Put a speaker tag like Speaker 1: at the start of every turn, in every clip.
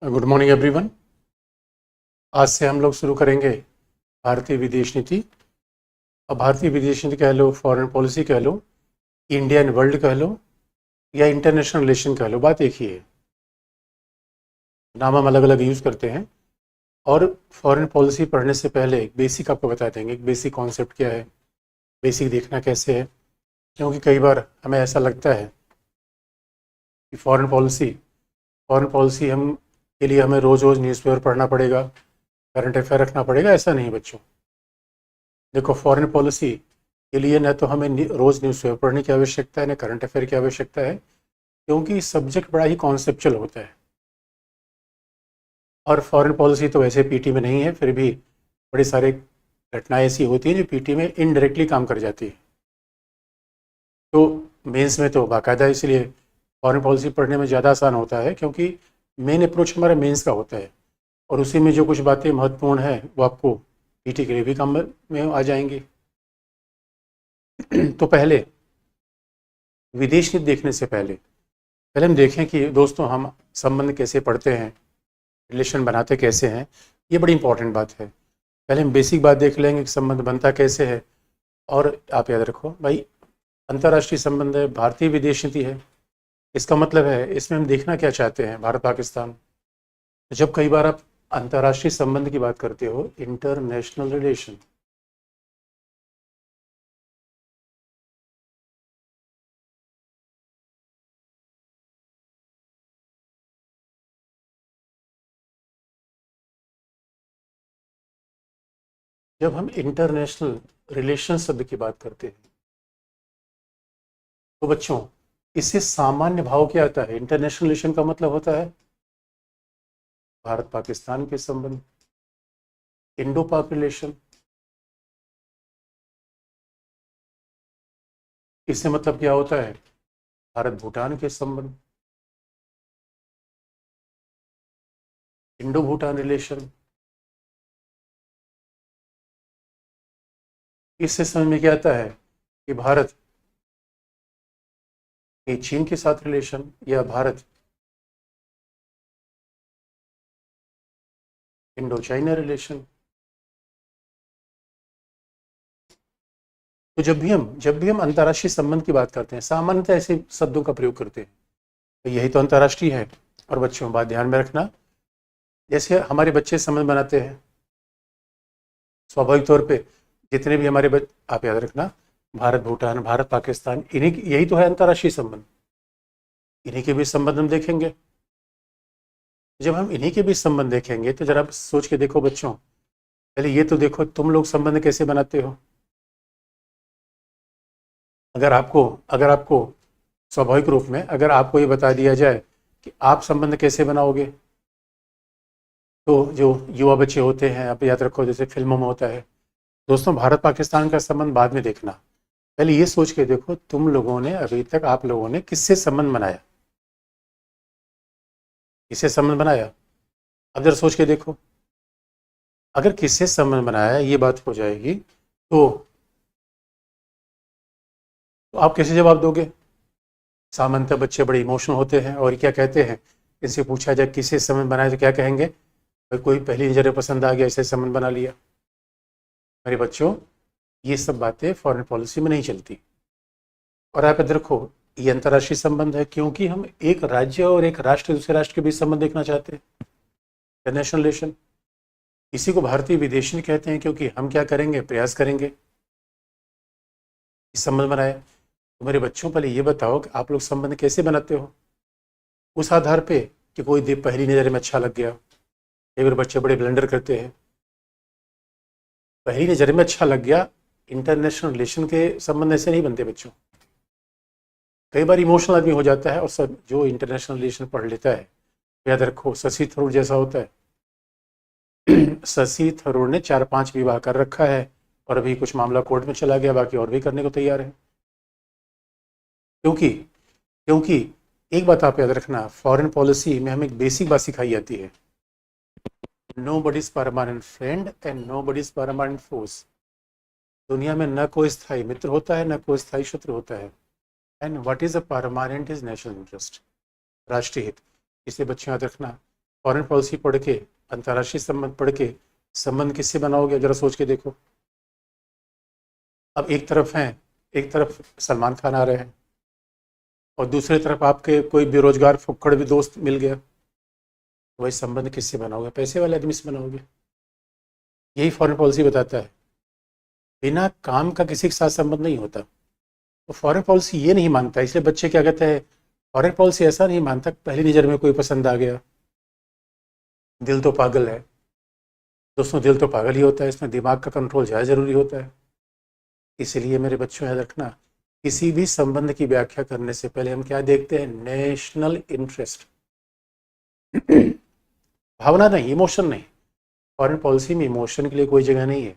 Speaker 1: Good morning everyone. आज से हम लोग शुरू करेंगे भारतीय विदेश नीति। अब भारतीय विदेश नीति कह लो, फॉरेन पॉलिसी कह लो, इंडियन वर्ल्ड कह लो या इंटरनेशनल रिलेशन कह लो, बात एक ही है। नाम हम अलग अलग यूज़ करते हैं। और फॉरेन पॉलिसी पढ़ने से पहले एक बेसिक आपको बता देंगे, एक बेसिक कॉन्सेप्ट क्या है, बेसिक देखना कैसे है। क्योंकि कई बार हमें ऐसा लगता है कि फॉरेन पॉलिसी हम के लिए हमें रोज़ रोज़ न्यूज़पेपर पढ़ना पड़ेगा, करंट अफेयर रखना पड़ेगा। ऐसा नहीं बच्चों। देखो, फॉरेन पॉलिसी के लिए न तो हमें रोज़ न्यूज़पेपर पढ़ने की आवश्यकता है, न करंट अफेयर की आवश्यकता है, क्योंकि सब्जेक्ट बड़ा ही कॉन्सेप्चुअल होता है। और फॉरेन पॉलिसी तो वैसे पीटी में नहीं है, फिर भी बड़ी सारे घटनाएं ऐसी होती हैं जो पीटी में इनडायरेक्टली काम कर जाती है। तो मेंस में तो बाकायदा, इसलिए फॉरेन पॉलिसी पढ़ने में ज़्यादा आसान होता है, क्योंकि मेन अप्रोच हमारा मेंस का होता है और उसी में जो कुछ बातें महत्वपूर्ण हैं वो आपको पीटी के लिए भी काम में आ जाएंगी। तो पहले विदेश नीति देखने से पहले हम देखें कि दोस्तों हम संबंध कैसे पढ़ते हैं, रिलेशन बनाते कैसे हैं। ये बड़ी इंपॉर्टेंट बात है। पहले हम बेसिक बात देख लेंगे कि संबंध बनता कैसे है। और आप याद रखो भाई, अंतर्राष्ट्रीय संबंध है, भारतीय विदेश नीति है। इसका मतलब है इसमें हम देखना क्या चाहते हैं, भारत पाकिस्तान। जब कई बार आप अंतर्राष्ट्रीय संबंध की बात करते हो, इंटरनेशनल रिलेशन, जब हम इंटरनेशनल रिलेशन शब्द की बात करते हैं तो बच्चों इससे सामान्य भाव क्या आता है। इंटरनेशनल रिलेशन का मतलब होता है भारत पाकिस्तान के संबंध, इंडो पाक रिलेशन। इससे मतलब क्या होता है, भारत भूटान के संबंध, इंडो भूटान रिलेशन। इससे समझ में क्या आता है कि भारत के चीन के साथ रिलेशन, या भारत इंडो चाइना रिलेशन। तो जब भी हम अंतर्राष्ट्रीय संबंध की बात करते हैं, सामान्यतः ऐसे शब्दों का प्रयोग करते हैं, तो यही तो अंतर्राष्ट्रीय है। और बच्चों बात ध्यान में रखना, जैसे हमारे बच्चे संबंध बनाते हैं, स्वाभाविक तौर पे जितने भी आप याद रखना, भारत भूटान, भारत पाकिस्तान, इन्हीं यही तो है अंतर्राष्ट्रीय संबंध। इन्हीं के बीच संबंध हम देखेंगे। जब हम इन्हीं के बीच संबंध देखेंगे तो जरा सोच के देखो बच्चों, पहले ये तो देखो तुम लोग संबंध कैसे बनाते हो। अगर आपको स्वाभाविक रूप में अगर आपको ये बता दिया जाए कि आप संबंध कैसे बनाओगे, तो जो युवा बच्चे होते हैं, आप याद रखो जैसे फिल्मों में होता है। दोस्तों भारत पाकिस्तान का संबंध बाद में देखना, पहले ये सोच के देखो तुम लोगों ने अभी तक, आप लोगों ने किससे संबंध बनाया, किससे संबंध बनाया। अब जरा सोच के देखो, अगर किससे संबंध बनाया ये बात हो जाएगी तो आप कैसे जवाब दोगे। सामान्यतः बच्चे बड़े इमोशनल होते हैं और क्या कहते हैं, इनसे पूछा जाए किससे संबंध बनाया तो क्या कहेंगे, भाई कोई पहली नजर में पसंद आ गया, ऐसे संबंध बना लिया। मेरे बच्चों ये सब बातें फॉरेन पॉलिसी में नहीं चलती। और आप इधर रखो, ये अंतर्राष्ट्रीय संबंध है क्योंकि हम एक राज्य और एक राष्ट्र दूसरे राष्ट्र के बीच संबंध देखना चाहते हैं, इंटरनेशनल रिलेशन। इसी को भारतीय विदेश नीति कहते हैं, क्योंकि हम क्या करेंगे, प्रयास करेंगे इस संबंध बनाए। तो मेरे बच्चों पहले ये बताओ कि आप लोग संबंध कैसे बनाते हो, उस आधार पे कि कोई देव पहली नज़र में अच्छा लग गया। कई बार बच्चे बड़े ब्लंडर करते हैं, पहली नज़र में अच्छा लग गया। इंटरनेशनल रिलेशन के संबंध ऐसे नहीं बनते बच्चों। कई बार इमोशनल आदमी हो जाता है और सब जो इंटरनेशनल रिलेशन पढ़ लेता है, याद रखो शशि थरूर जैसा होता है। शशि थरूर ने 4-5 विवाह कर रखा है और अभी कुछ मामला कोर्ट में चला गया, बाकी और भी करने को तैयार है। क्योंकि एक बात आप याद रखना, फॉरेन पॉलिसी में हमें एक बेसिक बात सिखाई जाती है, nobody is permanent friend and nobody is permanent force. दुनिया में न कोई स्थायी मित्र होता है, न कोई स्थायी शत्रु होता है। And what is a permanent is national interest, राष्ट्रीय हित। इसे बच्चों याद रखना। फॉरेन पॉलिसी पढ़ के, अंतर्राष्ट्रीय संबंध पढ़ के संबंध किससे बनाओगे, जरा सोच के देखो। अब एक तरफ हैं, एक तरफ सलमान खान आ रहे हैं और दूसरी तरफ आपके कोई बेरोजगार फुक्कड़ भी दोस्त मिल गया, तो वही संबंध किससे बनाओगे, पैसे वाले आदमी से बनाओगे। यही फॉरेन पॉलिसी बताता है, बिना काम का किसी के साथ संबंध नहीं होता। तो फॉरेन पॉलिसी ये नहीं मानता, इसलिए बच्चे क्या कहते हैं, फॉरेन पॉलिसी ऐसा नहीं मानता पहली नज़र में कोई पसंद आ गया, दिल तो पागल है। दोस्तों दिल तो पागल ही होता है, इसमें दिमाग का कंट्रोल ज़्यादा ज़रूरी होता है। इसलिए मेरे बच्चों याद रखना, किसी भी संबंध की व्याख्या करने से पहले हम क्या देखते हैं, नेशनल इंटरेस्ट। भावना नहीं, इमोशन नहीं। फॉरेन पॉलिसी में इमोशन के लिए कोई जगह नहीं है।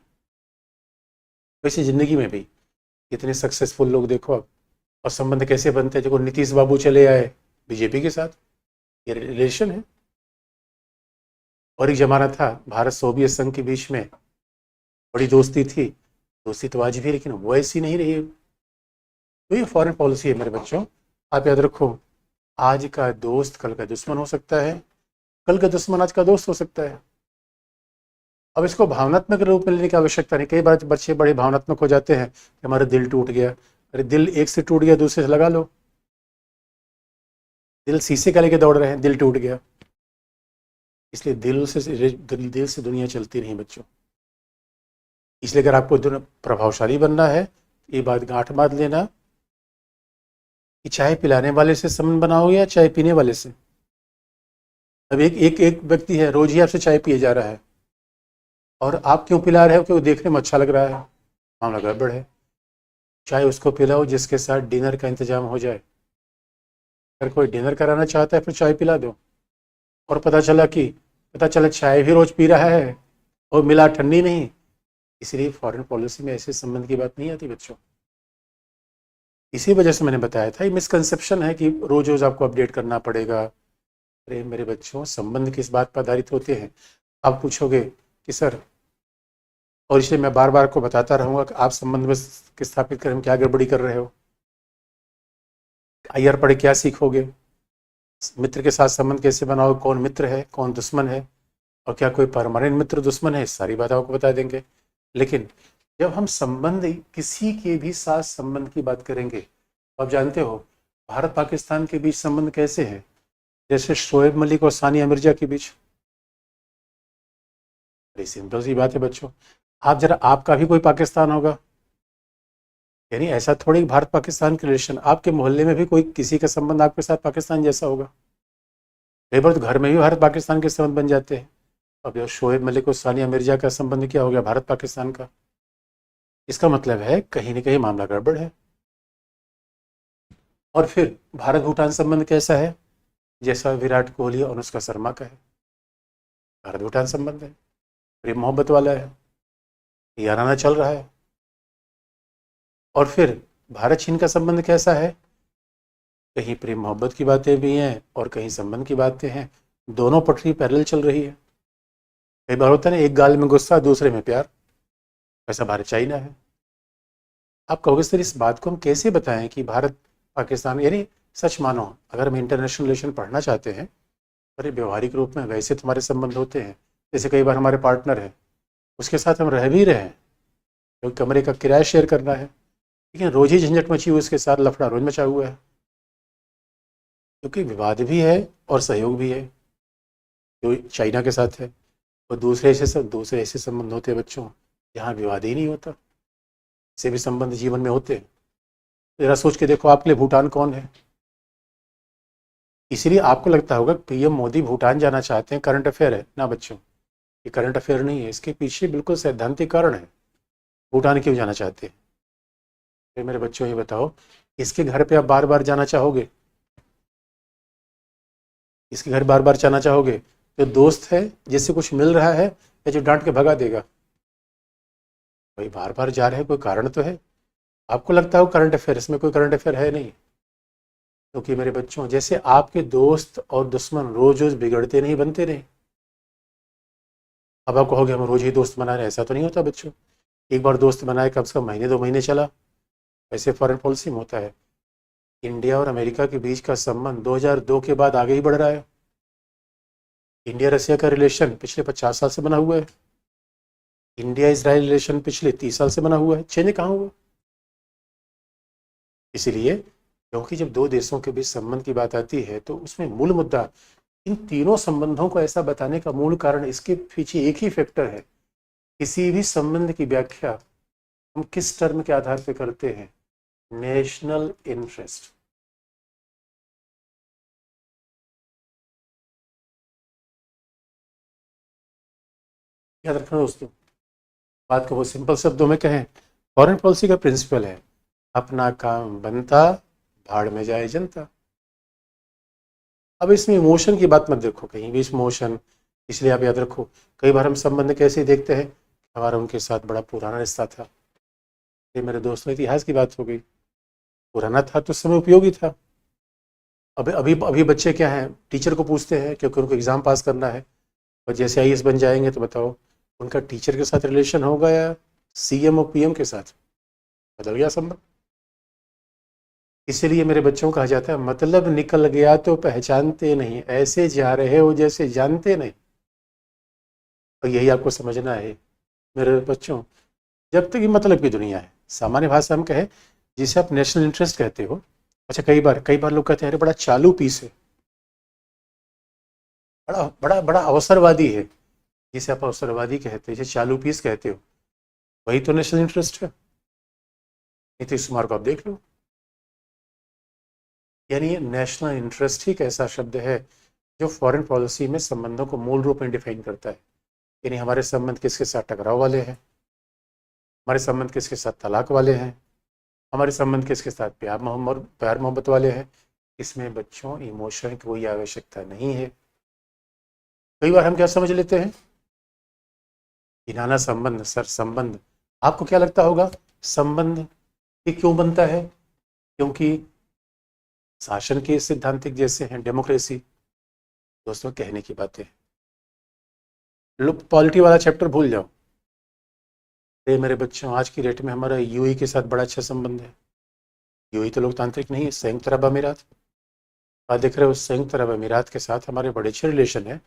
Speaker 1: वैसे ज़िंदगी में भी कितने सक्सेसफुल लोग देखो आप, और संबंध कैसे बनते हैं। देखो नीतीश बाबू चले आए बीजेपी के साथ, ये रिलेशन है। और एक ज़माना था भारत सोवियत संघ के बीच में बड़ी दोस्ती थी, दोस्ती तो आज भी, लेकिन वो ऐसी नहीं रही है। तो ये फॉरेन पॉलिसी है मेरे बच्चों, आप याद रखो। आज का दोस्त कल का दुश्मन हो सकता है, कल का दुश्मन आज का दोस्त हो सकता है। अब इसको भावनात्मक रूप में लेने की आवश्यकता नहीं। कई बार बच्चे बड़े भावनात्मक हो जाते हैं कि हमारा दिल टूट गया। अरे दिल एक से टूट गया, दूसरे से लगा लो। दिल शीशे का लेके दौड़ रहे हैं, दिल टूट गया। इसलिए दिल से दुनिया चलती नहीं बच्चों। इसलिए अगर आपको प्रभावशाली बनना है, ये बात गांठ बांध लेना कि चाय पिलाने वाले से संबंध बनाओगे या चाय पीने वाले से। अब एक व्यक्ति है, रोज ही आपसे चाय पिए जा रहा है, और आप क्यों पिला रहे हो, क्योंकि देखने में अच्छा लग रहा है, मामला गड़बड़ है। चाय उसको पिलाओ जिसके साथ डिनर का इंतजाम हो जाए। अगर कोई डिनर कराना चाहता है फिर चाय पिला दो। और पता चला चाय भी रोज पी रहा है और मिला ठंडी नहीं। इसलिए फॉरेन पॉलिसी में ऐसे संबंध की बात नहीं आती बच्चों। इसी वजह से मैंने बताया था, ये मिसकंसेप्शन है कि रोज रोज आपको अपडेट करना पड़ेगा। अरे मेरे बच्चों, संबंध किस बात पर आधारित होते हैं। आप पूछोगे कि सर, और इसलिए मैं बार बार को बताता रहूँगा कि आप संबंध में स्थापित करने में क्या गड़बड़ी कर रहे हो। IR पढ़े क्या सीखोगे, मित्र के साथ संबंध कैसे बनाओ, कौन मित्र है कौन दुश्मन है, और क्या कोई परमानेंट मित्र दुश्मन है, सारी बात आपको बता देंगे। लेकिन जब हम संबंध, किसी के भी साथ संबंध की बात करेंगे, तो आप जानते हो भारत पाकिस्तान के बीच संबंध कैसे हैं, जैसे शोएब मलिक और सानिया मिर्जा के बीच। बड़ी सिंपल सी बात है बच्चों। आप जरा, आपका भी कोई पाकिस्तान होगा, यानी ऐसा थोड़ी भारत पाकिस्तान के रिलेशन, आपके मोहल्ले में भी कोई किसी का संबंध आपके साथ पाकिस्तान जैसा होगा। कई बार तो घर में भी भारत पाकिस्तान के संबंध बन जाते हैं। अब यह शोएब मलिक और सानिया मिर्जा का संबंध क्या हो गया, भारत पाकिस्तान का। इसका मतलब है कहीं ना कहीं मामला गड़बड़ है। और फिर भारत भूटान संबंध कैसा है, जैसा विराट कोहली और अनुष्का शर्मा का है। भारत भूटान संबंध है, प्रेम मोहब्बत वाला है, याराना चल रहा है। और फिर भारत चीन का संबंध कैसा है, कहीं प्रेम मोहब्बत की बातें भी हैं और कहीं संबंध की बातें हैं, दोनों पटरी पैरेलल चल रही है। कई बार होता है ना, एक गाल में गुस्सा दूसरे में प्यार, ऐसा भारत चाइना है। आप कहोगे सर इस बात को हम कैसे बताएं कि भारत पाकिस्तान, यानी सच मानो अगर हम इंटरनेशनल रिलेशन पढ़ना चाहते हैं, अरे व्यवहारिक रूप में वैसे तुम्हारे संबंध होते हैं। जैसे कई बार हमारे पार्टनर है, उसके साथ हम रह भी रहे हैं क्योंकि कमरे का किराया शेयर करना है, लेकिन रोज ही झंझट मची हुई, उसके साथ लफड़ा रोज मचा हुआ है, क्योंकि विवाद भी है और सहयोग भी है, जो चाइना के साथ है। और दूसरे ऐसे संबंध होते हैं बच्चों जहाँ विवाद ही नहीं होता, ऐसे भी संबंध जीवन में होते हैं। जरा सोच के देखो, आपके लिए भूटान कौन है। इसीलिए आपको लगता होगा PM मोदी भूटान जाना चाहते हैं, करंट अफेयर है ना बच्चों। ये करंट अफेयर नहीं है, इसके पीछे बिल्कुल सैद्धांतिक कारण है। भूटान क्यों जाना चाहते हैं, फिर मेरे बच्चों ये बताओ, इसके घर पे आप बार बार जाना चाहोगे, इसके घर बार बार जाना चाहोगे, जो दोस्त है जिससे कुछ मिल रहा है, या जो डांट के भगा देगा। भाई बार बार जा रहे हैं, कोई कारण तो है। आपको लगता हो करंट अफेयर, इसमें कोई करंट अफेयर है नहीं। क्योंकि मेरे बच्चों, जैसे आपके दोस्त और दुश्मन रोज रोज बिगड़ते नहीं, बनते नहीं। अब आप कहोगे हम रोज ही दोस्त बना रहे हैं, ऐसा तो नहीं होता बच्चों। एक बार दोस्त बनाए कम से कम महीने 2 महीने चला, ऐसे फॉरेन पॉलिसी में होता है। इंडिया और अमेरिका के बीच का संबंध 2002 के बाद आगे ही बढ़ रहा है। इंडिया रसिया का रिलेशन पिछले 50 साल से बना हुआ है। इंडिया इजराइल रिलेशन पिछले 30 साल से बना हुआ है। चेंज कहाँ हुआ? इसीलिए क्योंकि जब दो देशों के बीच संबंध की बात आती है तो उसमें मूल मुद्दा इन तीनों संबंधों को ऐसा बताने का मूल कारण इसके पीछे एक ही फैक्टर है। किसी भी संबंध की व्याख्या हम किस टर्म के आधार पर करते हैं? National interest. याद रखना दोस्तों, बात को वो सिंपल शब्दों में कहें, फॉरेन पॉलिसी का प्रिंसिपल है अपना काम बनता भाड़ में जाए जनता। अब इसमें इमोशन की बात मत देखो कहीं भी, इमोशन। इसलिए आप याद रखो, कई बार हम संबंध कैसे देखते हैं, हमारा उनके साथ बड़ा पुराना रिश्ता था। ये मेरे दोस्तों इतिहास की बात हो गई, पुराना था तो उस समय उपयोगी था। अभी अभी अभी बच्चे क्या हैं, टीचर को पूछते हैं क्योंकि उनको एग्जाम पास करना है, और जैसे आईएएस बन जाएंगे तो बताओ उनका टीचर के साथ रिलेशन होगा या सीएम और पीएम के साथ? बदल गया संबंध। इसीलिए मेरे बच्चों को कहा जाता है मतलब निकल गया तो पहचानते नहीं, ऐसे जा रहे हो जैसे जानते नहीं। और यही आपको समझना है मेरे बच्चों, जब तक ये मतलब की दुनिया है, सामान्य भाषा में कहे जिसे आप नेशनल इंटरेस्ट कहते हो। अच्छा, कई बार लोग कहते हैं अरे बड़ा चालू पीस है, बड़ा बड़ा बड़ा अवसरवादी है। जिसे आप अवसरवादी कहते हो, जिसे चालू पीस कहते हो, वही तो नेशनल इंटरेस्ट है। नीतीश कुमार को आप देख लो, यानी नेशनल इंटरेस्ट ही एक ऐसा शब्द है जो फॉरेन पॉलिसी में संबंधों को मूल रूप में डिफाइन करता है। यानी हमारे संबंध किसके साथ टकराव वाले हैं, हमारे संबंध किसके साथ तलाक वाले हैं, हमारे संबंध किसके साथ प्यार मोहब्बत वाले हैं। इसमें बच्चों इमोशन की कोई आवश्यकता नहीं है। कई बार हम क्या समझ लेते हैं, नाना संबंध, सर संबंध। आपको क्या लगता होगा संबंध ये क्यों बनता है? क्योंकि शासन के सिद्धांतिक जैसे हैं, डेमोक्रेसी। दोस्तों कहने की बातें, लोग पॉलिटी वाला चैप्टर भूल जाओ। अरे मेरे बच्चों, आज की डेट में हमारा यूएई के साथ बड़ा अच्छा संबंध है। यूएई तो लोकतांत्रिक नहीं है, संयुक्त अरब अमीरात। आप देख रहे हो संयुक्त अरब अमीरात के साथ हमारे बड़े अच्छे रिलेशन है।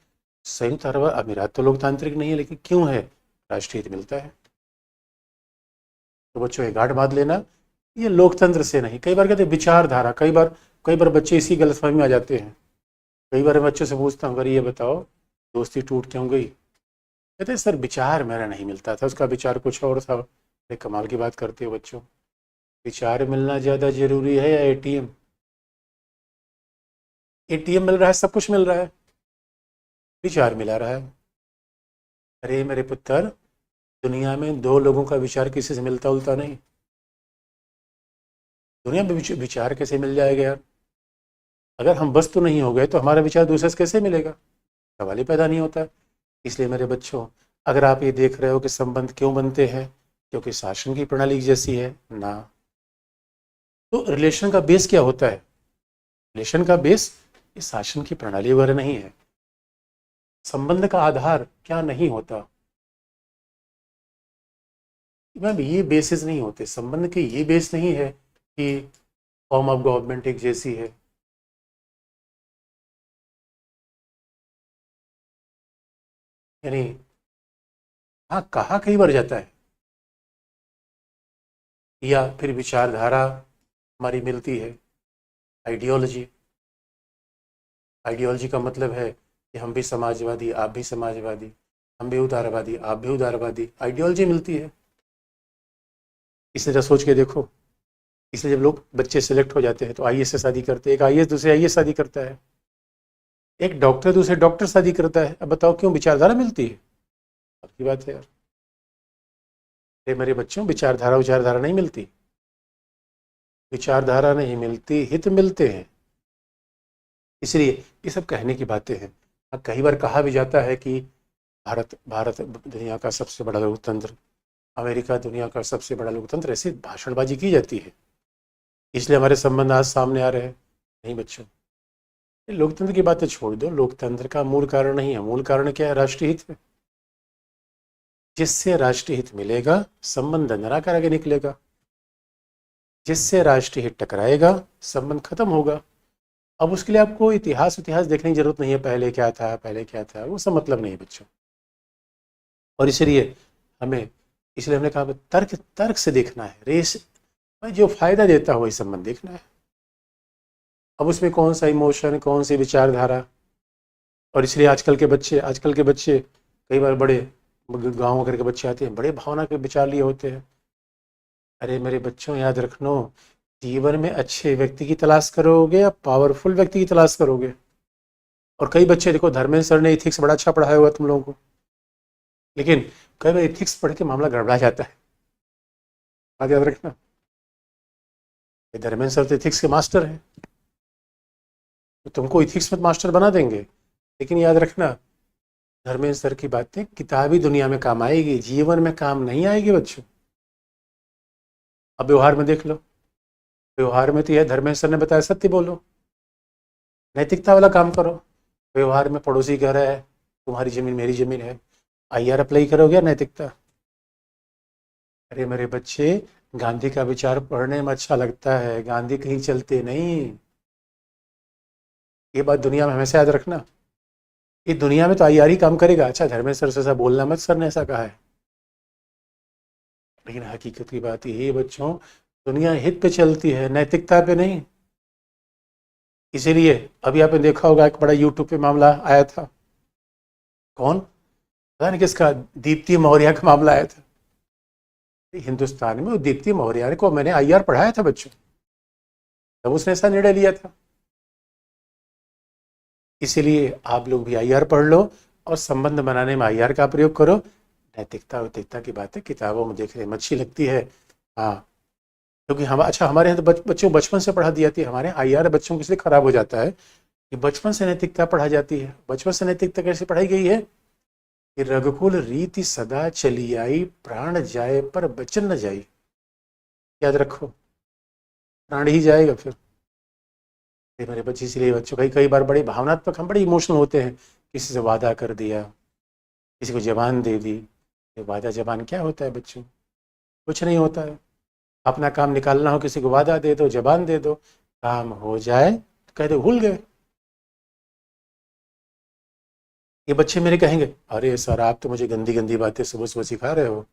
Speaker 1: संयुक्त अरब अमीरात तो लोकतांत्रिक नहीं है, लेकिन क्यों है? राष्ट्रीय हित मिलता है। तो बच्चों ये गांठ बांध लेना, ये लोकतंत्र से नहीं। कई बार कहते हैं विचारधारा, कई बार बच्चे इसी गलतफहमी में आ जाते हैं। कई बार बच्चों से पूछता हूँ अगर ये बताओ दोस्ती टूट क्यों गई, कहते हैं सर विचार मेरा नहीं मिलता था, उसका विचार कुछ और था। अरे कमाल की बात करते हो बच्चों, विचार मिलना ज़्यादा जरूरी है या एटीएम? एटीएम मिल रहा है, सब कुछ मिल रहा है, विचार मिला रहा है। अरे मेरे पुत्र, दुनिया में दो लोगों का विचार किसी से मिलता उलता नहीं। दुनिया में विचार कैसे मिल जाएगा यार? अगर हम वस्तु नहीं हो गए तो हमारा विचार दूसरे से कैसे मिलेगा? सवाल ही पैदा नहीं होता। इसलिए मेरे बच्चों, अगर आप ये देख रहे हो कि संबंध क्यों बनते हैं, क्योंकि शासन की प्रणाली जैसी है ना, तो रिलेशन का बेस क्या होता है? रिलेशन का बेस इस शासन की प्रणाली वगैरह नहीं है। संबंध का आधार क्या नहीं होता? मैम ये बेसिस नहीं होते संबंध के, ये बेस नहीं है कि फॉर्म ऑफ गवर्नमेंट एक जैसी है। यानी हाँ, कहा कई बार जाता है, या फिर विचारधारा हमारी मिलती है। आइडियोलॉजी, आइडियोलॉजी का मतलब है कि हम भी समाजवादी, आप भी समाजवादी, हम भी उदारवादी, आप भी उदारवादी, आइडियोलॉजी मिलती है। इसलिए जब सोच के देखो, इसलिए जब लोग बच्चे सिलेक्ट हो जाते हैं तो आईएएस से शादी करते हैं, एक आईएएस दूसरे आईएएस शादी करता है, एक डॉक्टर दूसरे डॉक्टर शादी करता है। अब बताओ क्यों? विचारधारा मिलती है। की बात है यार, ये मेरे बच्चों विचारधारा विचारधारा नहीं मिलती, विचारधारा नहीं मिलती, हित मिलते हैं। इसलिए ये सब कहने की बातें हैं। कई बार कहा भी जाता है कि भारत भारत दुनिया का सबसे बड़ा लोकतंत्र, अमेरिका दुनिया का सबसे बड़ा लोकतंत्र, ऐसी भाषणबाजी की जाती है, इसलिए हमारे संबंध आज सामने आ रहे हैं। नहीं बच्चों, ये लोकतंत्र की बातें छोड़ दो, लोकतंत्र का मूल कारण नहीं है। मूल कारण क्या है? राष्ट्रीय हित है। जिससे राष्ट्रीय हित मिलेगा संबंध निराकार आगे निकलेगा, जिससे राष्ट्रीय हित टकराएगा संबंध खत्म होगा। अब उसके लिए आपको इतिहास इतिहास देखने की जरूरत नहीं है, पहले क्या था पहले क्या था, वो सब मतलब नहीं है बच्चों। और इसलिए हमें इसलिए हमने कहा तर्क तर्क से देखना है, रेस भाई जो फायदा देता हो वही संबंध देखना है। अब उसमें कौन सा इमोशन, कौन सी विचारधारा। और इसलिए आजकल के बच्चे कई बार बड़े गाँव वगैरह के बच्चे आते हैं, बड़े भावना के विचार लिए होते हैं। अरे मेरे बच्चों याद रखना, जीवन में अच्छे व्यक्ति की तलाश करोगे या पावरफुल व्यक्ति की तलाश करोगे। और कई बच्चे देखो, धर्मेंद्र सर ने इथिक्स बड़ा अच्छा पढ़ाया हुआ तुम लोगों को, लेकिन कई बार इथिक्स पढ़ के मामला गड़बड़ा जाता है। बात याद रखना, ये धर्मेंद्र सर तो इथिक्स के मास्टर हैं, तो तुमको इथिक्स में मास्टर बना देंगे, लेकिन याद रखना धर्मेंद्र सर की बातें किताबी दुनिया में काम आएगी, जीवन में काम नहीं आएगी बच्चों। अब व्यवहार में देख लो, व्यवहार में तो यह धर्मेंद्र सर ने बताया, सत्य बोलो, नैतिकता वाला काम करो। व्यवहार में पड़ोसी कह रहा है तुम्हारी जमीन मेरी जमीन है, आईआर अप्लाई करोगे नैतिकता। अरे मेरे बच्चे, गांधी का विचार पढ़ने में अच्छा लगता है, गांधी कहीं चलते नहीं। ये बात दुनिया में हमेशा याद रखना, ये दुनिया में तो आईआर ही काम करेगा। अच्छा धर्मेंद्र सर से ऐसा बोलना मत, सर ने ऐसा कहा है, लेकिन हकीकत की बात यही है बच्चों, दुनिया हित पे चलती है, नैतिकता पे नहीं। इसीलिए अभी आपने देखा होगा एक बड़ा यूट्यूब पे मामला आया था, कौन पता नहीं किसका, दीप्ति मौर्य का मामला आया था हिंदुस्तान में। दीप्ति मौर्य को मैंने आईआर पढ़ाया था बच्चों, तब उसने ऐसा निर्णय लिया था। इसीलिए आप लोग भी आईआर पढ़ लो और संबंध बनाने में आईआर का प्रयोग करो। नैतिकता वैतिकता की बातें किताबों में देखने में अच्छी लगती है, हाँ, क्योंकि हम अच्छा हमारे यहाँ तो बच्चों बचपन से पढ़ा दी जाती है। हमारे आईआर बच्चों के इसलिए खराब हो जाता है कि बचपन से नैतिकता पढ़ा जाती है। बचपन से नैतिकता कैसे पढ़ाई गई है कि रघुकुल रीति सदा चली आई, प्राण जाए पर बचन न जाई। याद रखो, प्राण ही जाएगा फिर। मेरे बच्चे, इसलिए बच्चों कई कई बार बड़े भावनात्मक, हम बड़े इमोशनल होते हैं। किसी से वादा कर दिया, किसी को जबान दे दी। ये वादा जबान क्या होता है बच्चों, कुछ नहीं होता है। अपना काम निकालना हो, किसी को वादा दे दो, जबान दे दो, काम हो जाए तो कह दो भूल गए। ये बच्चे मेरे कहेंगे अरे सर आप तो मुझे गंदी गंदी बातें सुबह सुबह सिखा रहे हो।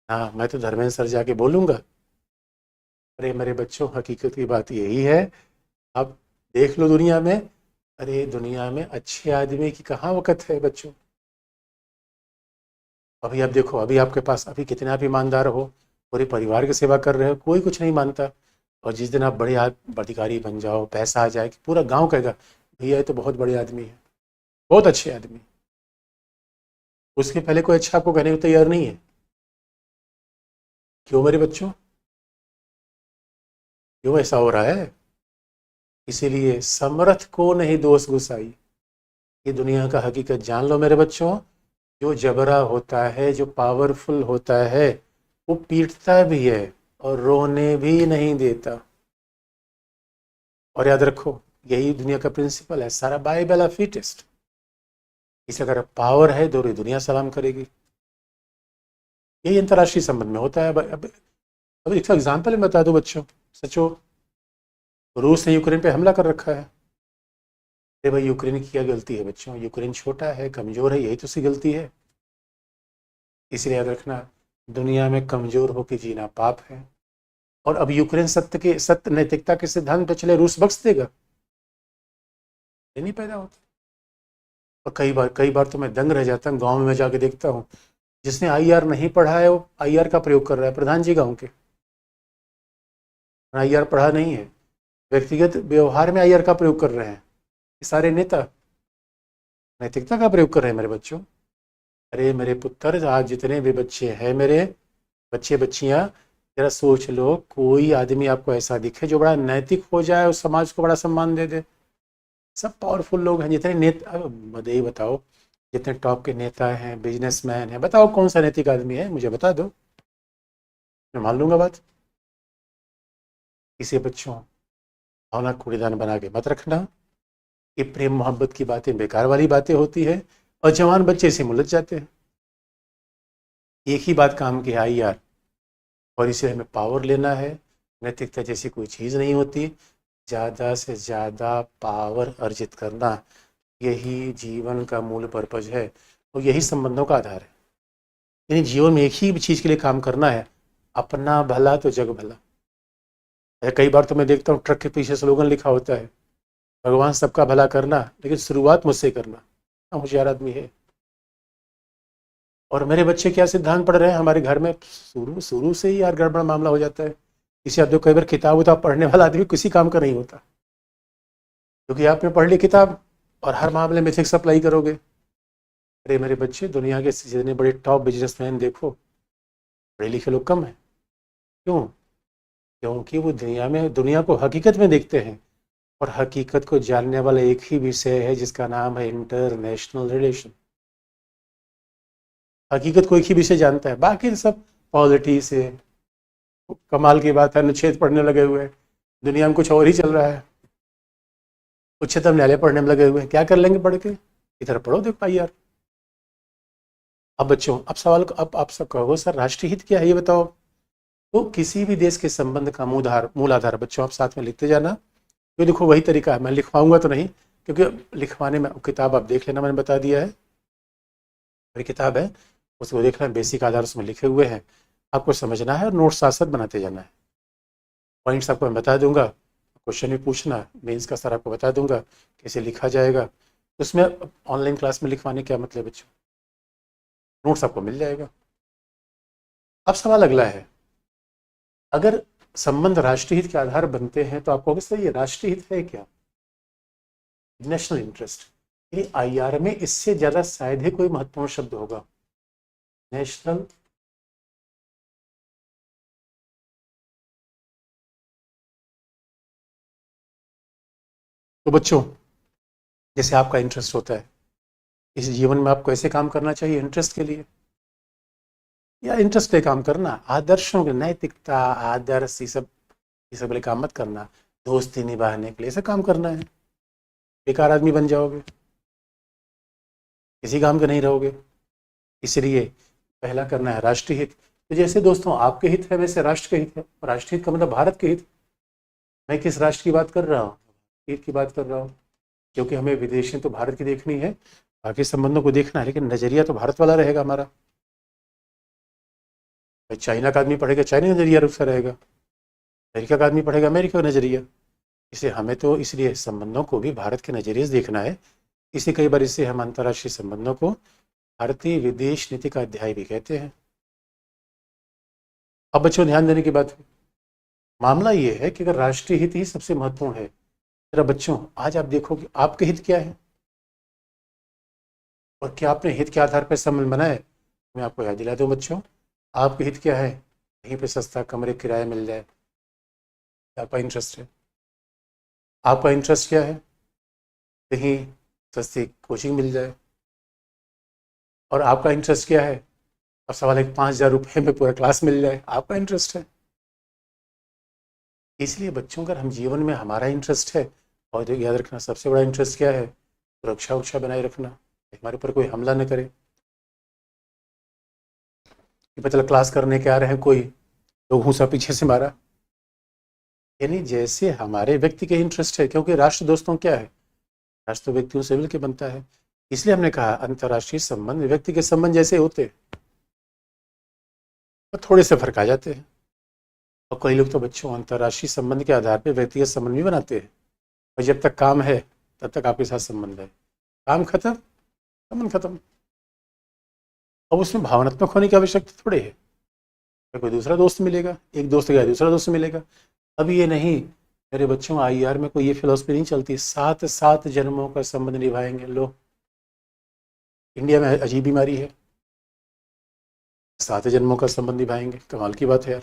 Speaker 1: हाँ मैं तो धर्मेंद्र सर जाके बोलूंगा। अरे मेरे बच्चों, हकीकत की बात यही है। अब देख लो दुनिया में, अरे दुनिया में अच्छे आदमी की कहाँ वक़्त है बच्चों। अभी आप देखो, अभी आपके पास अभी कितने आप ईमानदार हो, पूरे परिवार की सेवा कर रहे हो, कोई कुछ नहीं मानता। और जिस दिन आप बड़े अधिकारी बन जाओ, पैसा आ जाए, कि पूरा गांव कहेगा भैया ये तो बहुत बड़े आदमी है, बहुत अच्छे आदमी। उसके पहले कोई अच्छा आपको कहने को तैयार नहीं है। क्यों मेरे बच्चों, क्यों ऐसा हो रहा है? इसीलिए समर्थ को नहीं दोष गुसाई, ये दुनिया का हकीकत जान लो मेरे बच्चों। जो जबरा होता है, जो पावरफुल होता है, वो पीटता भी है और रोने भी नहीं देता। और याद रखो, यही दुनिया का प्रिंसिपल है, सारा बाइबल ऑफ फिटेस्ट। इसलिए अगर पावर है तो दुनिया सलाम करेगी। यही अंतर्राष्ट्रीय संबंध में होता है। अब एक एग्जाम्पल में बता दो बच्चों, सचो रूस ने यूक्रेन पे हमला कर रखा है। अरे भाई यूक्रेन की क्या गलती है बच्चों, यूक्रेन छोटा है, कमजोर है, यही तो उसकी गलती है। इसलिए याद रखना, दुनिया में कमजोर होकर जीना पाप है। और अब यूक्रेन सत्य नैतिकता के सिद्धांत पर चले, रूस बख्श देगा? ये नहीं पैदा होता। और कई बार तो मैं दंग रह जाता हूँ, गाँव में मैं जाके देखता हूँ, जिसने आईआर नहीं पढ़ा है वो आईआर का प्रयोग कर रहा है, प्रधान जी गाँव के आईआर पढ़ा नहीं है, व्यक्तिगत व्यवहार में आईआर का प्रयोग कर रहे हैं। ये सारे नेता नैतिकता का प्रयोग कर रहे हैं मेरे बच्चों। अरे मेरे पुत्र, आज जितने भी बच्चे हैं, मेरे बच्चे बच्चियां, जरा सोच लो, कोई आदमी आपको ऐसा दिखे जो बड़ा नैतिक हो जाए और समाज को बड़ा सम्मान दे दे। सब पावरफुल लोग हैं, जितने नेता, अब यही बताओ, जितने टॉप के नेता हैं, बिजनेसमैन हैं, बताओ कौन सा नैतिक आदमी है, मुझे बता दो, मैं मान लूंगा बात। इसे बच्चों भावना कूड़ेदान बना के मत रखना। ये प्रेम मोहब्बत की बातें बेकार वाली बातें होती है, और जवान बच्चे इसे उलझ जाते हैं। एक ही बात काम की है, आई यार, और इसे हमें पावर लेना है। नैतिकता जैसी कोई चीज़ नहीं होती। ज़्यादा से ज़्यादा पावर अर्जित करना, यही जीवन का मूल पर्पज है और यही संबंधों का आधार है। यानी जीवन में एक ही चीज़ के लिए काम करना है, अपना भला तो जग भला। कई बार तो मैं देखता हूँ ट्रक के पीछे स्लोगन लिखा होता है, भगवान सबका भला करना, लेकिन शुरुआत मुझसे करना। होशियार आदमी है। और मेरे बच्चे क्या सिद्धांत पढ़ रहे हैं हमारे घर में, शुरू शुरू से ही यार गड़बड़ मामला हो जाता है। किसी आदमी कई बार किताब उताब पढ़ने वाला आदमी किसी काम का नहीं होता, क्योंकि आपने पढ़ ली किताब और हर मामले में एथिक्स अप्लाई करोगे। अरे मेरे बच्चे, दुनिया के जितने बड़े टॉप बिजनेसमैन देखो, पढ़े लिखे लोग कम हैं। क्यों? क्योंकि वो दुनिया को हकीकत में देखते हैं, और हकीकत को जानने वाला एक ही विषय है जिसका नाम है इंटरनेशनल रिलेशन। हकीकत को एक ही विषय जानता है, बाकी सब पॉलिटी से। कमाल की बात है, अनुच्छेद पढ़ने लगे हुए हैं, दुनिया में कुछ और ही चल रहा है। उच्चतम न्यायालय पढ़ने में लगे हुए हैं, क्या कर लेंगे पढ़ के? इधर पढ़ो, देखो भाई यार। अब बच्चों, अब सवाल अब आप सब कहोगे सर राष्ट्रीय हित क्या है, ये बताओ। तो किसी भी देश के संबंध का मूल आधार बच्चों, आप साथ में लिखते जाना। तो देखो वही तरीका है, मैं लिखवाऊंगा तो नहीं, क्योंकि लिखवाने में किताब आप देख लेना, मैंने बता दिया है, मेरी किताब है, उसको देख लेना, बेसिक आधार उसमें लिखे हुए हैं। आपको समझना है और नोट्स साथ साथ बनाते जाना है। पॉइंट्स आपको मैं बता दूंगा, क्वेश्चन भी पूछना, मेंस का सर आपको बता दूंगा कैसे लिखा जाएगा। तो उसमें ऑनलाइन क्लास में लिखवाने क्या मतलब बच्चों, नोट्स आपको मिल जाएगा। अब सवाल अगला है, अगर संबंध राष्ट्रीय हित के आधार बनते हैं तो आपको सर ये राष्ट्रीय हित है क्या? National interest. यानी आईआर में इससे ज्यादा शायद ही कोई महत्वपूर्ण शब्द होगा, नेशनल। तो बच्चों, जैसे आपका इंटरेस्ट होता है, इस जीवन में आपको ऐसे काम करना चाहिए इंटरेस्ट के लिए, या इंटरेस्ट पे काम करना, आदर्शों की नैतिकता, आदर्श, ये सब वाले काम मत करना। दोस्ती निभाने के लिए ऐसा काम करना है, बेकार आदमी बन जाओगे, किसी काम के नहीं रहोगे। इसलिए पहला करना है राष्ट्रीय हित। तो जैसे दोस्तों आपके हित है, वैसे राष्ट्र के हित है। राष्ट्रीय हित का मतलब भारत के हित। मैं किस राष्ट्र की बात कर रहा हूँ? हित की बात कर रहा हूँ, क्योंकि हमें विदेशी तो भारत की देखनी है, बाकी संबंधों को देखना है, लेकिन नजरिया तो भारत वाला रहेगा हमारा। चाइना का आदमी पढ़ेगा, चाइना नजरिया रुख सा रहेगा, अमेरिका का आदमी पढ़ेगा, अमेरिका का नजरिया। इसे हमें तो इसलिए संबंधों को भी भारत के नजरिए से देखना है। इसे कई बार इसे हम अंतर्राष्ट्रीय संबंधों को भारतीय विदेश नीति का अध्याय भी कहते हैं। अब बच्चों ध्यान देने की बात है, मामला ये है कि अगर राष्ट्रीय हित ही सबसे महत्वपूर्ण है, जरा बच्चों आज आप देखो कि आपके हित क्या है, और क्या आपने हित के आधार पर संबंध बनाए। मैं आपको याद दिला दूं बच्चों, आपके हित क्या है? कहीं पे सस्ता कमरे किराया मिल जाए, आपका इंटरेस्ट है। आपका इंटरेस्ट क्या है? कहीं सस्ती कोचिंग मिल जाए। और आपका इंटरेस्ट क्या है? अब सवाल है 5,000 रुपये में पूरा क्लास मिल जाए, आपका इंटरेस्ट है। इसलिए बच्चों, अगर हम जीवन में हमारा इंटरेस्ट है, और जो याद रखना सबसे बड़ा इंटरेस्ट क्या है? सुरक्षा उक्षा बनाए रखना, हमारे ऊपर कोई हमला न करे। कि पता चला क्लास करने के आ रहे हैं, कोई लोग घूसा पीछे से मारा। यानी जैसे हमारे व्यक्ति के इंटरेस्ट है, क्योंकि राष्ट्र दोस्तों क्या है, राष्ट्र तो व्यक्तियों से मिलकर बनता है। इसलिए हमने कहा अंतर्राष्ट्रीय संबंध व्यक्ति के संबंध जैसे होते हैं, तो थोड़े से फर्क आ जाते हैं। और कई लोग तो बच्चों अंतर्राष्ट्रीय संबंध के आधार पर व्यक्तिगत संबंध भी बनाते हैं, और जब तक काम है तब तक आपके साथ संबंध है, काम खत्म संबंध खत्म। अब उसमें भावनात्मक होने की आवश्यकता थोड़ी है, कोई दूसरा दोस्त मिलेगा, एक दोस्त गया दूसरा दोस्त मिलेगा। अब ये नहीं मेरे बच्चों, आईआर में कोई ये फिलॉसफी नहीं चलती 7 जन्मों का संबंध निभाएंगे। लो, इंडिया में अजीब बीमारी है, 7 जन्मों का संबंध निभाएंगे, कमाल की बात है यार।